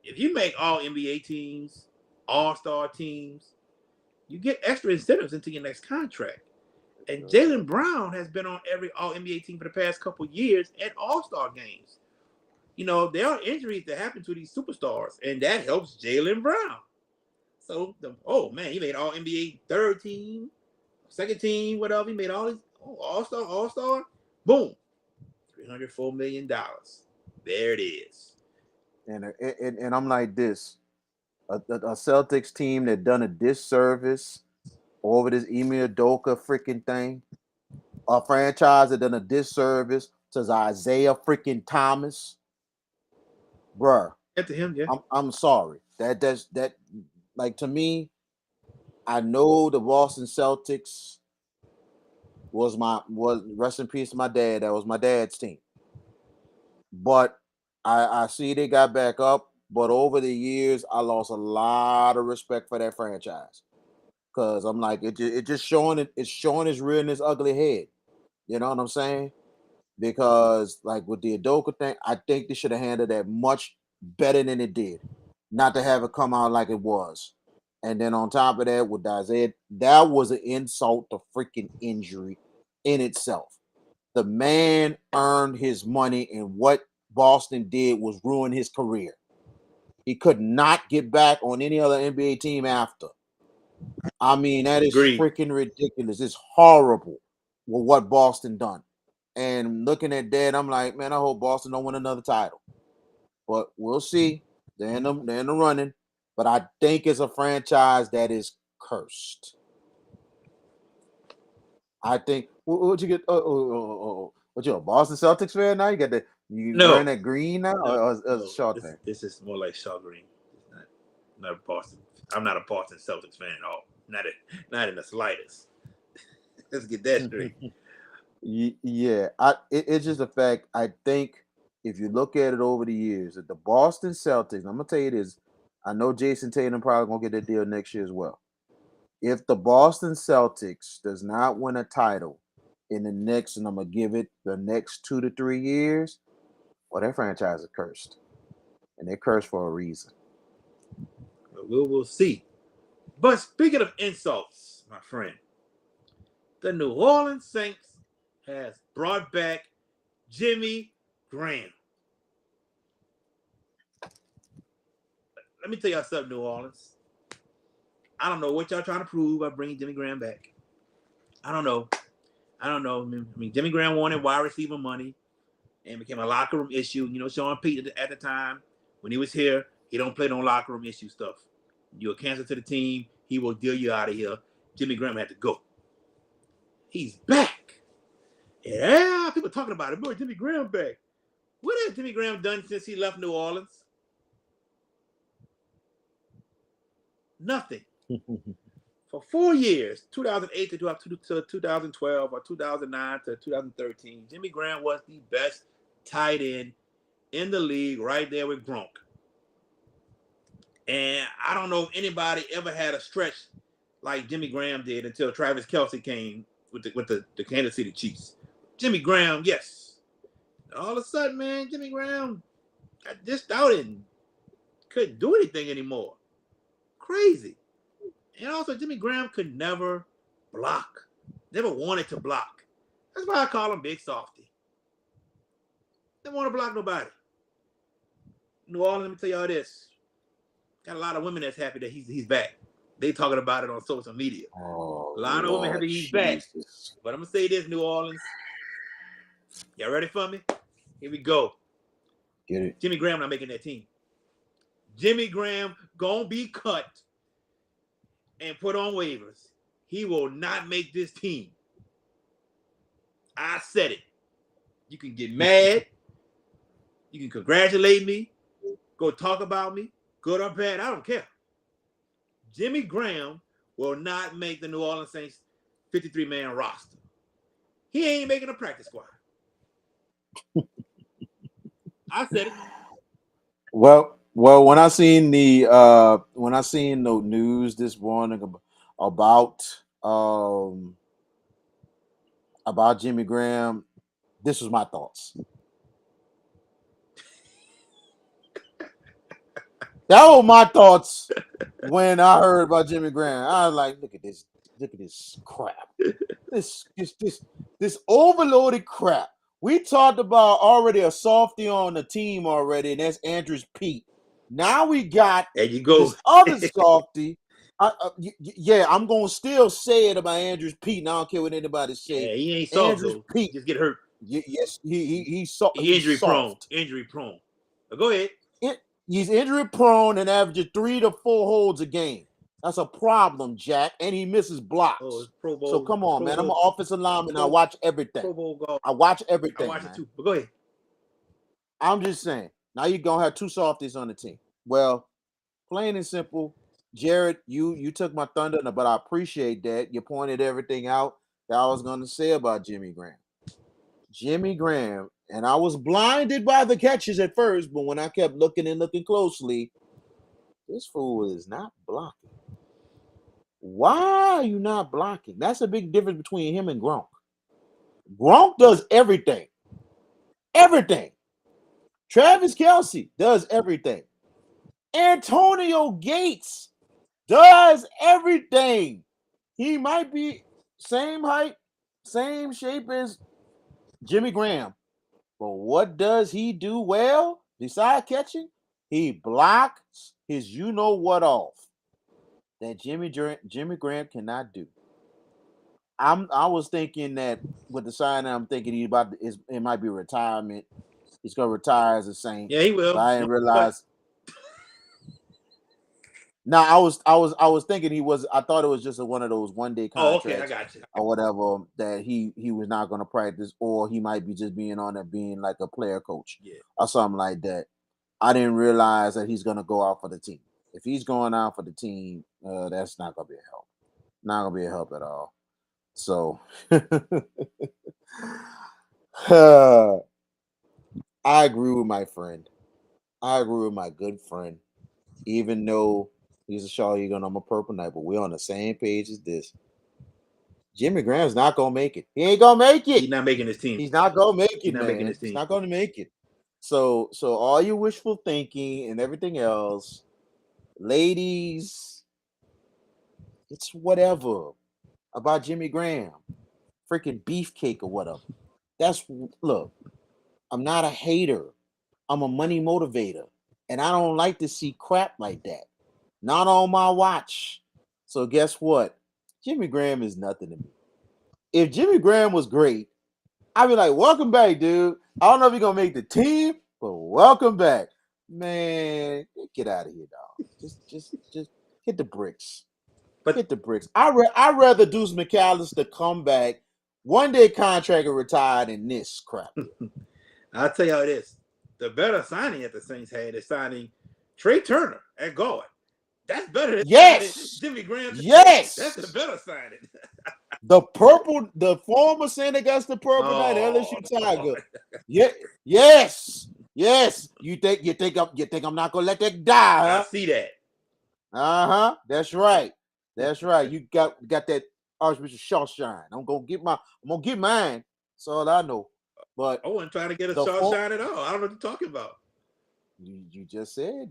If you make all NBA teams, all-star teams, you get extra incentives into your next contract. And Jaylen Brown has been on every all-NBA team for the past couple years at all-star games. There are injuries that happen to these superstars, and that helps Jaylen Brown. So, he made all NBA third team, second team, whatever. He made all these all-star. Boom. $304 million. There it is. And I'm like this. A Celtics team that done a disservice over this Ime Udoka freaking thing. A franchise that done a disservice to Isaiah freaking Thomas. Bruh. Get to him, yeah. I'm sorry. That to me, I know the Boston Celtics was rest in peace to my dad. That was my dad's team. But I see they got back up. But over the years, I lost a lot of respect for that franchise. Because I'm like, it's showing its rear and its ugly head. You know what I'm saying? Because like with the Udoka thing, I think they should have handled that much better than it did. Not to have it come out like it was. And then on top of that, with Isaiah, that was an insult to freaking injury in itself. The man earned his money, and what Boston did was ruin his career. He could not get back on any other NBA team after. I mean, that is Agreed. freaking ridiculous. It's horrible with what Boston done. And looking at that, I'm like, man, I hope Boston don't win another title. But we'll see. They're in the running. But I think it's a franchise that is cursed. I think what you get? What you a Boston Celtics fan now? You got you No, wearing that green now, or no, short thing? this is more like Shaw Green. It's not Boston. I'm not a Boston Celtics fan at all. Not in the slightest. Let's get that straight. Yeah, it's just a fact. I think if you look at it over the years, that the Boston Celtics, I'm gonna tell you this. I know Jason Tatum probably gonna get that deal next year as well. If the Boston Celtics does not win a title in the next, and I'm gonna give it the next 2 to 3 years, well, that franchise is cursed, and they're cursed for a reason. We'll see. But speaking of insults, my friend, the New Orleans Saints has brought back Jimmy Graham. Let me tell y'all something, New Orleans. I don't know what y'all trying to prove by bringing Jimmy Graham back. I don't know. I mean, Jimmy Graham wanted wide receiver money and became a locker room issue. You know, Sean Pete at the time, when he was here, he don't play no locker room issue stuff. You're a cancer to the team, he will deal you out of here. Jimmy Graham had to go. He's back. Yeah, people talking about it. Boy, Jimmy Graham back. What has Jimmy Graham done since he left New Orleans? Nothing. For 4 years, 2008 to 2012 or 2009 to 2013, Jimmy Graham was the best tight end in the league, right there with Gronk. And I don't know if anybody ever had a stretch like Jimmy Graham did until Travis Kelce came with the Kansas City Chiefs. Jimmy Graham, yes. All of a sudden, man, Jimmy Graham got dished out and couldn't do anything anymore. Crazy. And also, Jimmy Graham could never block. Never wanted to block. That's why I call him Big Softy. Didn't want to block nobody. New Orleans, let me tell y'all this. Got a lot of women that's happy that he's back. They talking about it on social media. Oh, A lot of women happy he's back. But I'm going to say this, New Orleans. Y'all ready for me? Here we go. Get it. Jimmy Graham not making that team. Jimmy Graham gonna be cut and put on waivers. He will not make this team. I said it. You can get mad. You can congratulate me. Go talk about me. Good or bad, I don't care. Jimmy Graham will not make the New Orleans Saints 53-man roster. He ain't making a practice squad. I said it. Well, when I seen the news this morning about Jimmy Graham, this was my thoughts. That was my thoughts when I heard about Jimmy Graham. I was like, look at this crap. This overloaded crap. We talked about already a softie on the team already, and that's Andrews Pete. Now we got there you go. this other softie. Yeah, I'm gonna still say it about Andrews Pete. And I don't care what anybody say. Yeah, he ain't soft Andrews though. Pete Just get hurt. Yes, he's injury soft. prone. Injury prone. But go ahead. He's injury prone and averages 3 to 4 holds a game. That's a problem, Jack. And he misses blocks. Oh, Pro Bowl. So come on, man. I'm an offensive lineman. I watch everything. Pro Bowl golf. I watch everything. I watch man. it too. But go ahead. I'm just saying. Now you're gonna have 2 softies on the team. Well, plain and simple, Jared, you took my thunder, but I appreciate that. You pointed everything out that I was gonna say about Jimmy Graham. Jimmy Graham, and I was blinded by the catches at first, but when I kept looking closely, this fool is not blocking. Why are you not blocking? That's a big difference between him and Gronk. Gronk does everything. Everything. Travis Kelce does everything. Antonio Gates does everything. He might be same height, same shape as Jimmy Graham. But what does he do well besides catching? He blocks his you-know-what off. that Jimmy Graham cannot do. I was thinking that with the sign, I'm thinking it might be retirement. He's gonna retire as a Saint. Yeah, he But will. I didn't But realize. No, I was thinking he was. I thought it was just one of those 1 day oh, okay, I contracts got you. or whatever that he was not going to practice, or he might be just being on there being like a player coach Yeah. or something like that. I didn't realize that he's going to go out for the team. If he's going out for the team, that's not going to be a help. Not going to be a help at all. So I agree with my friend. I agree with my good friend. Even though he's a Shaw Eagle and I'm a Purple Knight, but we're on the same page as this. Jimmy Graham's not gonna make it. He ain't gonna make it. He's not making his team. He's not gonna make He's it, not making man. his He's team. not gonna make it. So all you wishful thinking and everything else, ladies, it's whatever about Jimmy Graham, freaking beefcake or whatever. Look. I'm not a hater. I'm a money motivator, and I don't like to see crap like that. Not on my watch. So guess what? Jimmy Graham is nothing to me. If Jimmy Graham was great, I'd be like, welcome back, dude. I don't know if you're gonna make the team, but welcome back. Man, get out of here, dog. Just hit the bricks. But Hit the bricks. I'd rather Deuce McAllister come back, 1 day contract and retire than this crap. I'll tell y'all this. The better signing that the Saints had is signing Trey Turner at guard. That's better than Yes. Jimmy Graham. Yes. That's the better signing. The former Saint Augusta Purple Knight, LSU Tiger. Yeah, yes. You think I'm not gonna let that die, huh? I see that. Uh-huh. That's right. You got that Archbishop Shawshine. I'm gonna get mine. That's all I know. But I wasn't trying to get a short shine at all. I don't know what you're talking about. You just said.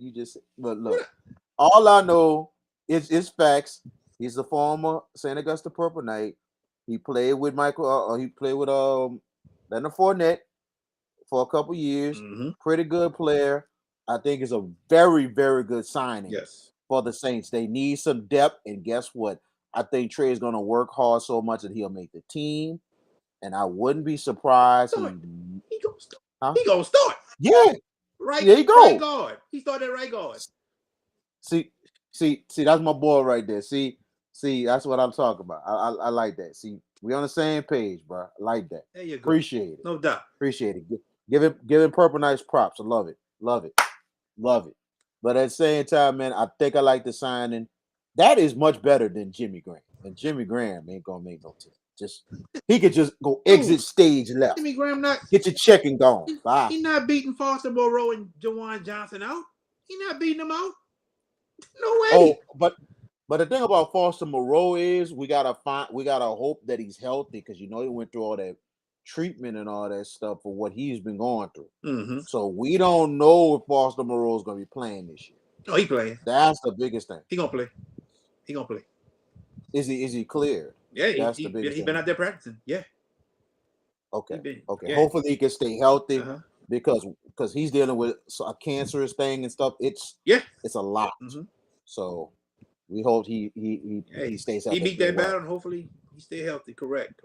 But look, all I know is facts. He's the former Saint Augusta Purple Knight. He played with Michael. He played with Leonard Fournette for a couple years. Mm-hmm. Pretty good player. I think it's a very, very good signing. Yes. For the Saints, they need some depth, and guess what? I think Trey is going to work hard so much that he'll make the team, and I wouldn't be surprised. He gonna start. Huh? He gonna start. Yeah. Right. There you go. Right guard. He started right guard. See, that's my boy right there. See, that's what I'm talking about. I like that. See, we on the same page, bro. I like that. There you go. Appreciate it. No doubt. Appreciate it. Give him Purple Knights props. I love it. But at the same time, man, I think I like the signing. That is much better than Jimmy Graham. And Jimmy Graham ain't gonna make no team. He could just go exit stage left. Jimmy Graham not get your check and go. Bye. He's not beating Foster Moreau and Jawan Johnson out. He's not beating them out. No way. Oh, but the thing about Foster Moreau is we gotta hope that he's healthy, because he went through all that treatment and all that stuff for what he's been going through. Mm-hmm. So we don't know if Foster Moreau is gonna be playing this year. Oh, he playing. That's the biggest thing. He gonna play. Is he cleared? Yeah, that's the biggest he's been out there practicing. Yeah. Okay. Yeah. Hopefully he can stay healthy, because he's dealing with a cancerous thing and stuff. It's a lot. Mm-hmm. So we hope he stays healthy. He beat that battle, and hopefully he stay healthy. Correct.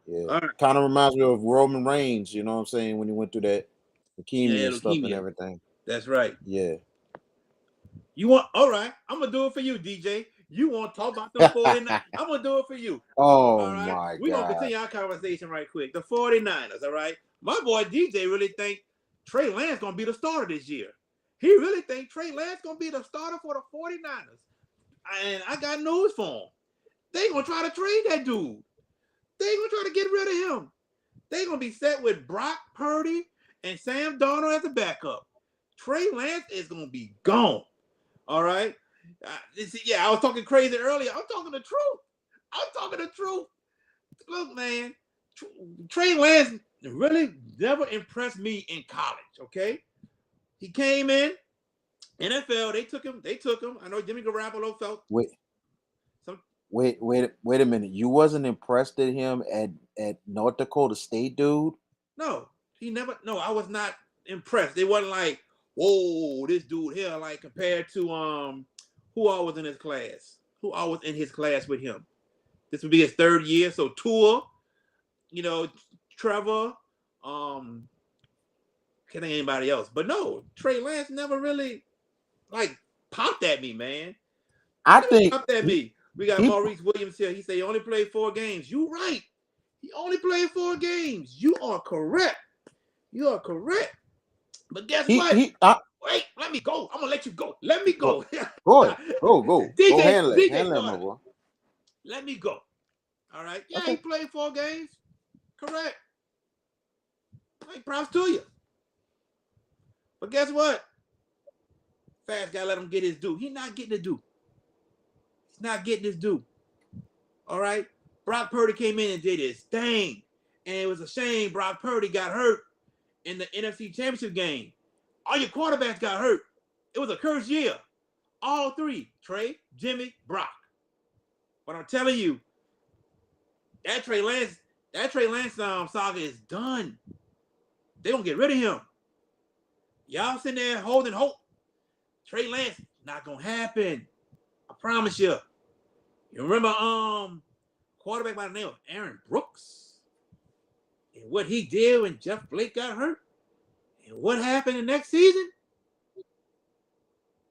Yeah. All right. Kind of reminds me of Roman Reigns, you know what I'm saying, when he went through that leukemia and stuff and everything. That's right. Yeah. All right, I'm gonna do it for you, DJ. You want to talk about the 49ers? I'm gonna do it for you. Oh, all right? My God. We're gonna continue our conversation right quick. The 49ers, all right. My boy DJ really think Trey Lance gonna be the starter this year. He really think Trey Lance gonna be the starter for the 49ers. And I got news for him. They gonna try to trade that dude. They gonna try to get rid of him. They gonna be set with Brock Purdy and Sam Darnold as a backup. Trey Lance is gonna be gone. All right. I was talking crazy earlier. I'm talking the truth. Look, man, Trey Lance really never impressed me in college. Okay, he came in NFL. They took him. I know Jimmy Garoppolo felt. Wait a minute. You wasn't impressed at him at North Dakota State, dude? No, he never. No, I was not impressed. They wasn't like, whoa, this dude here, like compared to who all was in his class? Who all was in his class with him? This would be his third year. So Tua, Trevor, can't think of anybody else. But no, Trey Lance never really popped at me, man. I think popped at me. We got Maurice Williams here. He said he only played 4 games. You right. He only played 4 games. You are correct. But guess what? Wait, let me go. I'm gonna let you go. Let me go. Go. DJ, go handle it, my boy. Let me go. All right. Yeah, okay. He played 4 games. Correct. Props to you. But guess what? Fast gotta let him get his due. He's not getting his due. He's not getting his due. All right. Brock Purdy came in and did his thing. And it was a shame Brock Purdy got hurt in the NFC Championship game. All your quarterbacks got hurt. It was a cursed year. All 3. Trey, Jimmy, Brock. But I'm telling you, that Trey Lance saga is done. They gonna get rid of him. Y'all sitting there holding hope. Trey Lance, not gonna happen. I promise you. You remember quarterback by the name of Aaron Brooks? And what he did when Jeff Blake got hurt? And what happened the next season?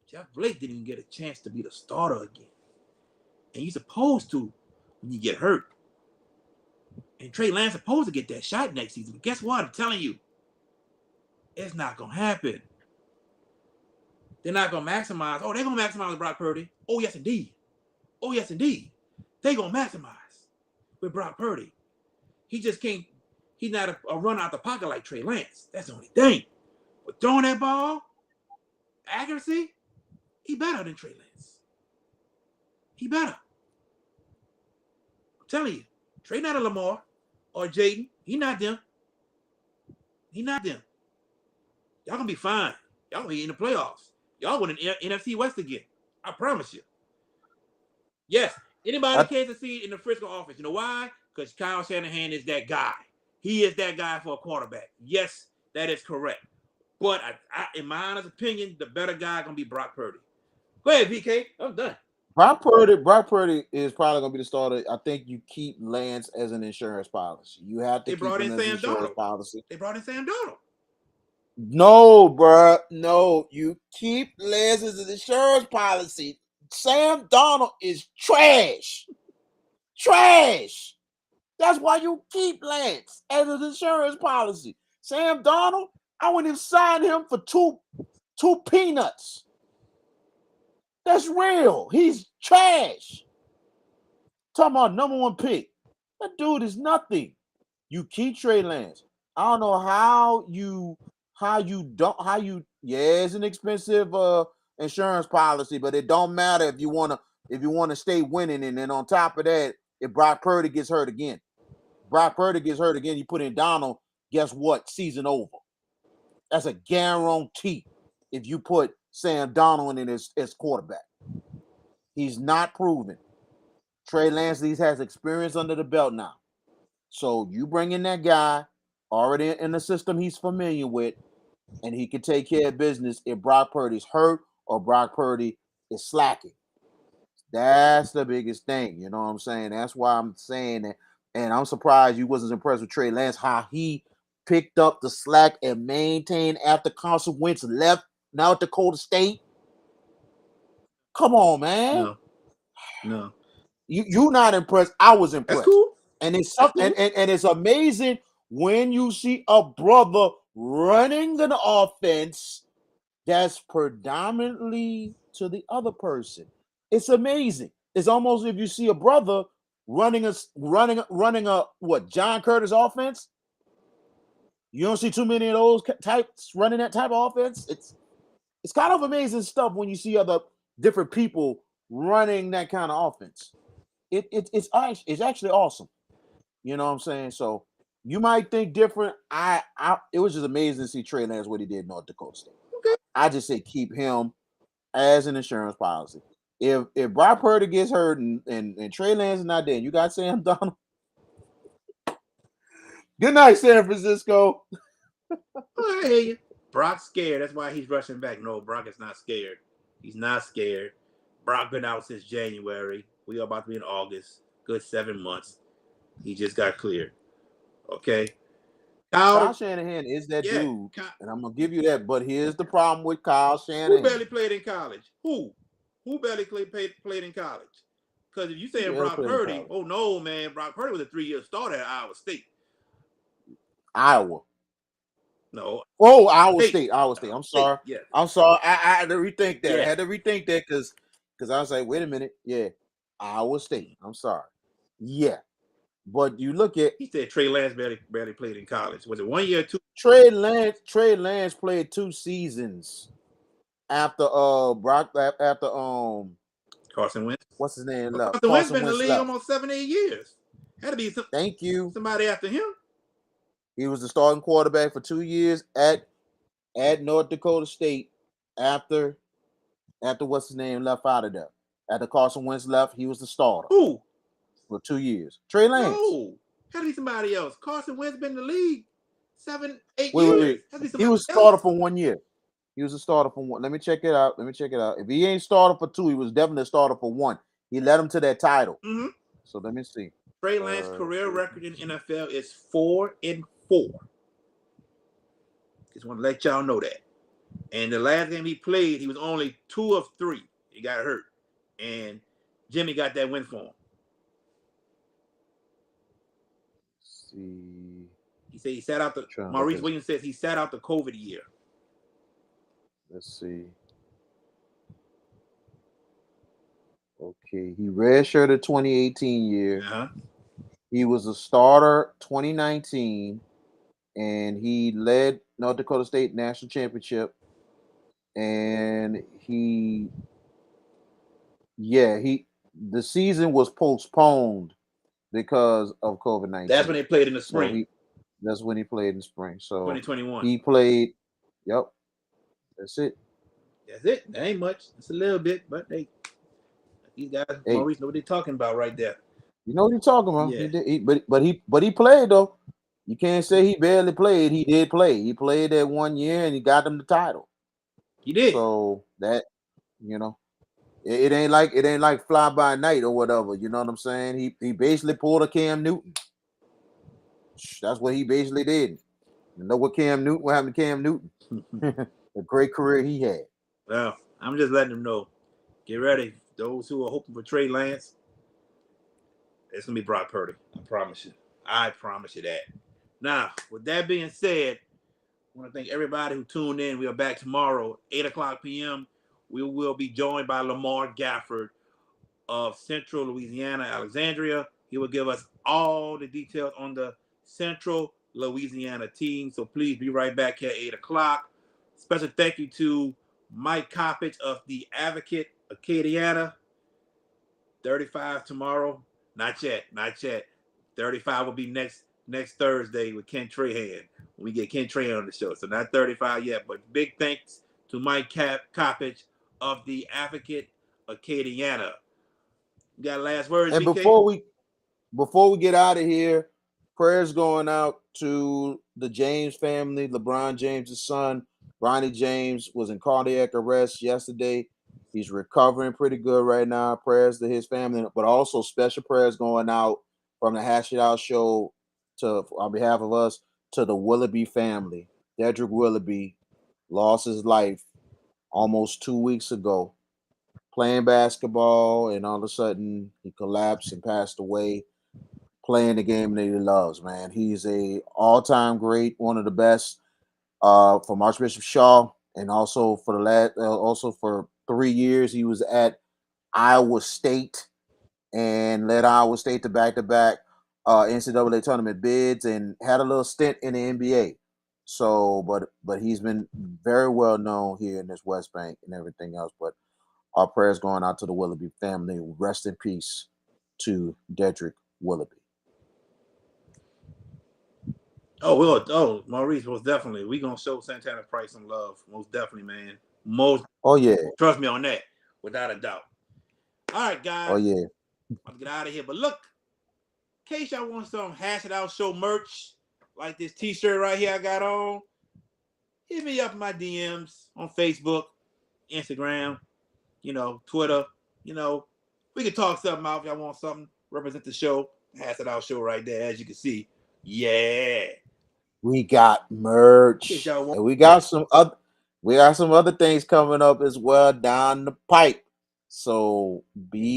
Jeff Blake didn't even get a chance to be the starter again. And you're supposed to when you get hurt. And Trey Lance supposed to get that shot next season. But guess what? I'm telling you, it's not going to happen. They're not going to maximize. Oh, they're going to maximize Brock Purdy. Oh, yes, indeed. They're going to maximize with Brock Purdy. He just can't. He's not a run out the pocket like Trey Lance. That's the only thing. But throwing that ball, accuracy, he better than Trey Lance. He better. I'm telling you, Trey not a Lamar or Jaden. He not them. Y'all gonna be fine. Y'all gonna be in the playoffs. Y'all win an NFC West again. I promise you. Yes, anybody in Kansas City in the Frisco office. You know why? Because Kyle Shanahan is that guy. He is that guy for a quarterback. Yes, that is correct. But in my honest opinion, the better guy gonna be Brock Purdy. Go ahead, VK. I'm done. Brock Purdy is probably gonna be the starter. I think you keep Lance as an insurance policy. You have to keep him as an insurance policy. They brought in Sam Darnold. No, bro. No, you keep Lance as an insurance policy. Sam Darnold is trash. That's why you keep Lance as an insurance policy. Sam Darnold, I wouldn't have signed him for two peanuts. That's real. He's trash. Talking about number 1 pick. That dude is nothing. You keep Trey Lance. I don't know how you it's an expensive insurance policy, but it don't matter if you want to stay winning. And then on top of that, if Brock Purdy gets hurt again, you put in Donald, guess what? Season over. That's a guarantee if you put Sam Darnold in as quarterback. He's not proven. Trey Lance has experience under the belt now. So you bring in that guy already in the system he's familiar with, and he can take care of business if Brock Purdy's hurt or Brock Purdy is slacking. That's the biggest thing. You know what I'm saying? That's why I'm saying that. And I'm surprised you wasn't impressed with Trey Lance, how he picked up the slack and maintained after Carson Wentz left North Dakota State. Come on, man. No. You not impressed. I was impressed. That's cool. And it's and it's amazing when you see a brother running an offense that's predominantly to the other person. It's amazing. It's almost if you see a brother running a John Curtis offense. You don't see too many of those types running that type of offense. It's kind of amazing stuff when you see other different people running that kind of offense. It's actually awesome. You know what I'm saying? So you might think different. It was just amazing to see Trey Lance what he did in North Dakota State. Okay. I just say keep him as an insurance policy. If Brock Purdy gets hurt and Trey Lance is not there, you got Sam Darnold. Good night, San Francisco. I hear you. Brock's scared. That's why he's rushing back. No, Brock is not scared. He's not scared. Brock been out since January. We are about to be in August. Good 7 months. He just got cleared. Okay. Kyle Shanahan is that yeah, dude, and I'm gonna give you that. But here's the problem with Kyle Shanahan. Who barely played in college? Who barely played in college? Because if you saying Brock Purdy, oh no, man, Brock Purdy was a 3-year starter at Iowa State. Iowa. No. Oh, Iowa State. I'm sorry. Yeah. I'm sorry. I had to rethink that. Yeah. I had to rethink that because I was like, wait a minute. Yeah. Iowa State. I'm sorry. Yeah. But you look at, he said Trey Lance barely played in college. Was it 1 year or 2? Trey Lance played 2 seasons after Carson Wentz. What's his name left? Carson Wentz been in the league almost 7-8 years. Had to be somebody after him. He was the starting quarterback for 2 years at North Dakota State after what's his name left out of there. After Carson Wentz left, he was the starter. Who? For 2 years. Trey Lance. No. Had to be somebody else. Carson Wentz been in the league 7-8 years. He was a starter for 1 year. He was a starter for 1. Let me check it out. If he ain't starter for 2, he was definitely a starter for 1. He led him to that title. Mm-hmm. So let me see. Trey Lance's career record in NFL is 4-4. Just want to let y'all know that. And the last game he played, he was only 2 of 3. He got hurt. And Jimmy got that win for him. Let's see. He said he sat out the Maurice Williams says he sat out the COVID year. Let's see. Okay, he redshirted 2018 year. Uh-huh. He was a starter 2019, and he led North Dakota State national championship. And the season was postponed because of COVID-19. That's when they played in the spring. That's when he played in the spring. So 2021. He played. Yep. That's it. That's it. That ain't much. It's a little bit, but these guys, Maurice, know what they're talking about right there. You know what he's talking about. Yeah. But he played though. You can't say he barely played. He did play. He played that 1 year and he got them the title. He did. So that, it ain't like fly by night or whatever. You know what I'm saying? He basically pulled a Cam Newton. That's what he basically did. You know what happened to Cam Newton? A great career he had. Well, I'm just letting them know. Get ready. Those who are hoping for Trey Lance, it's going to be Brock Purdy. I promise you. I promise you that. Now, with that being said, I want to thank everybody who tuned in. We are back tomorrow, 8:00 p.m. We will be joined by Lamar Gafford of Central Louisiana, Alexandria. He will give us all the details on the Central Louisiana team. So please be right back here at 8:00. Special thank you to Mike Coppage of the Advocate Acadiana. 35 tomorrow. Not yet. 35 will be next Thursday with Ken Trahan. We get Ken Trahan on the show. So not 35 yet, but big thanks to Mike Coppage of the Advocate Acadiana. You got last words, and BK? Before we get out of here, prayers going out to the James family. LeBron James' son, Ronnie James, was in cardiac arrest yesterday. He's recovering pretty good right now. Prayers to his family, but also special prayers going out from the Hash It Out show on behalf of us to the Willoughby family. Dedrick Willoughby lost his life almost 2 weeks ago playing basketball, and all of a sudden he collapsed and passed away playing the game that he loves, man. He's a all-time great, one of the best from Archbishop Shaw, and also for 3 years he was at Iowa State and led Iowa State to back-to-back NCAA tournament bids and had a little stint in the NBA. So, but he's been very well known here in this West Bank and everything else. But our prayers going out to the Willoughby family. Rest in peace to Dedrick Willoughby. Maurice, most definitely. We're going to show Santana Price some love. Most definitely, man. Trust me on that, without a doubt. All right, guys. Oh, yeah. Let's get out of here. But look, in case y'all want some Hash It Out Show merch, like this t-shirt right here I got on, hit me up in my DMs on Facebook, Instagram, Twitter. You know, we can talk something out if y'all want something. Represent the show. Hash It Out show right there, as you can see. Yeah. We got merch. If y'all want- And we got some other things coming up as well down the pipe. So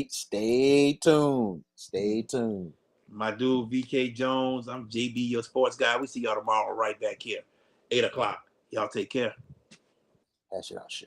stay tuned. Stay tuned. My dude VK Jones. I'm JB, your sports guy. We see y'all tomorrow right back here. 8 o'clock. Y'all take care. Hash It Out show.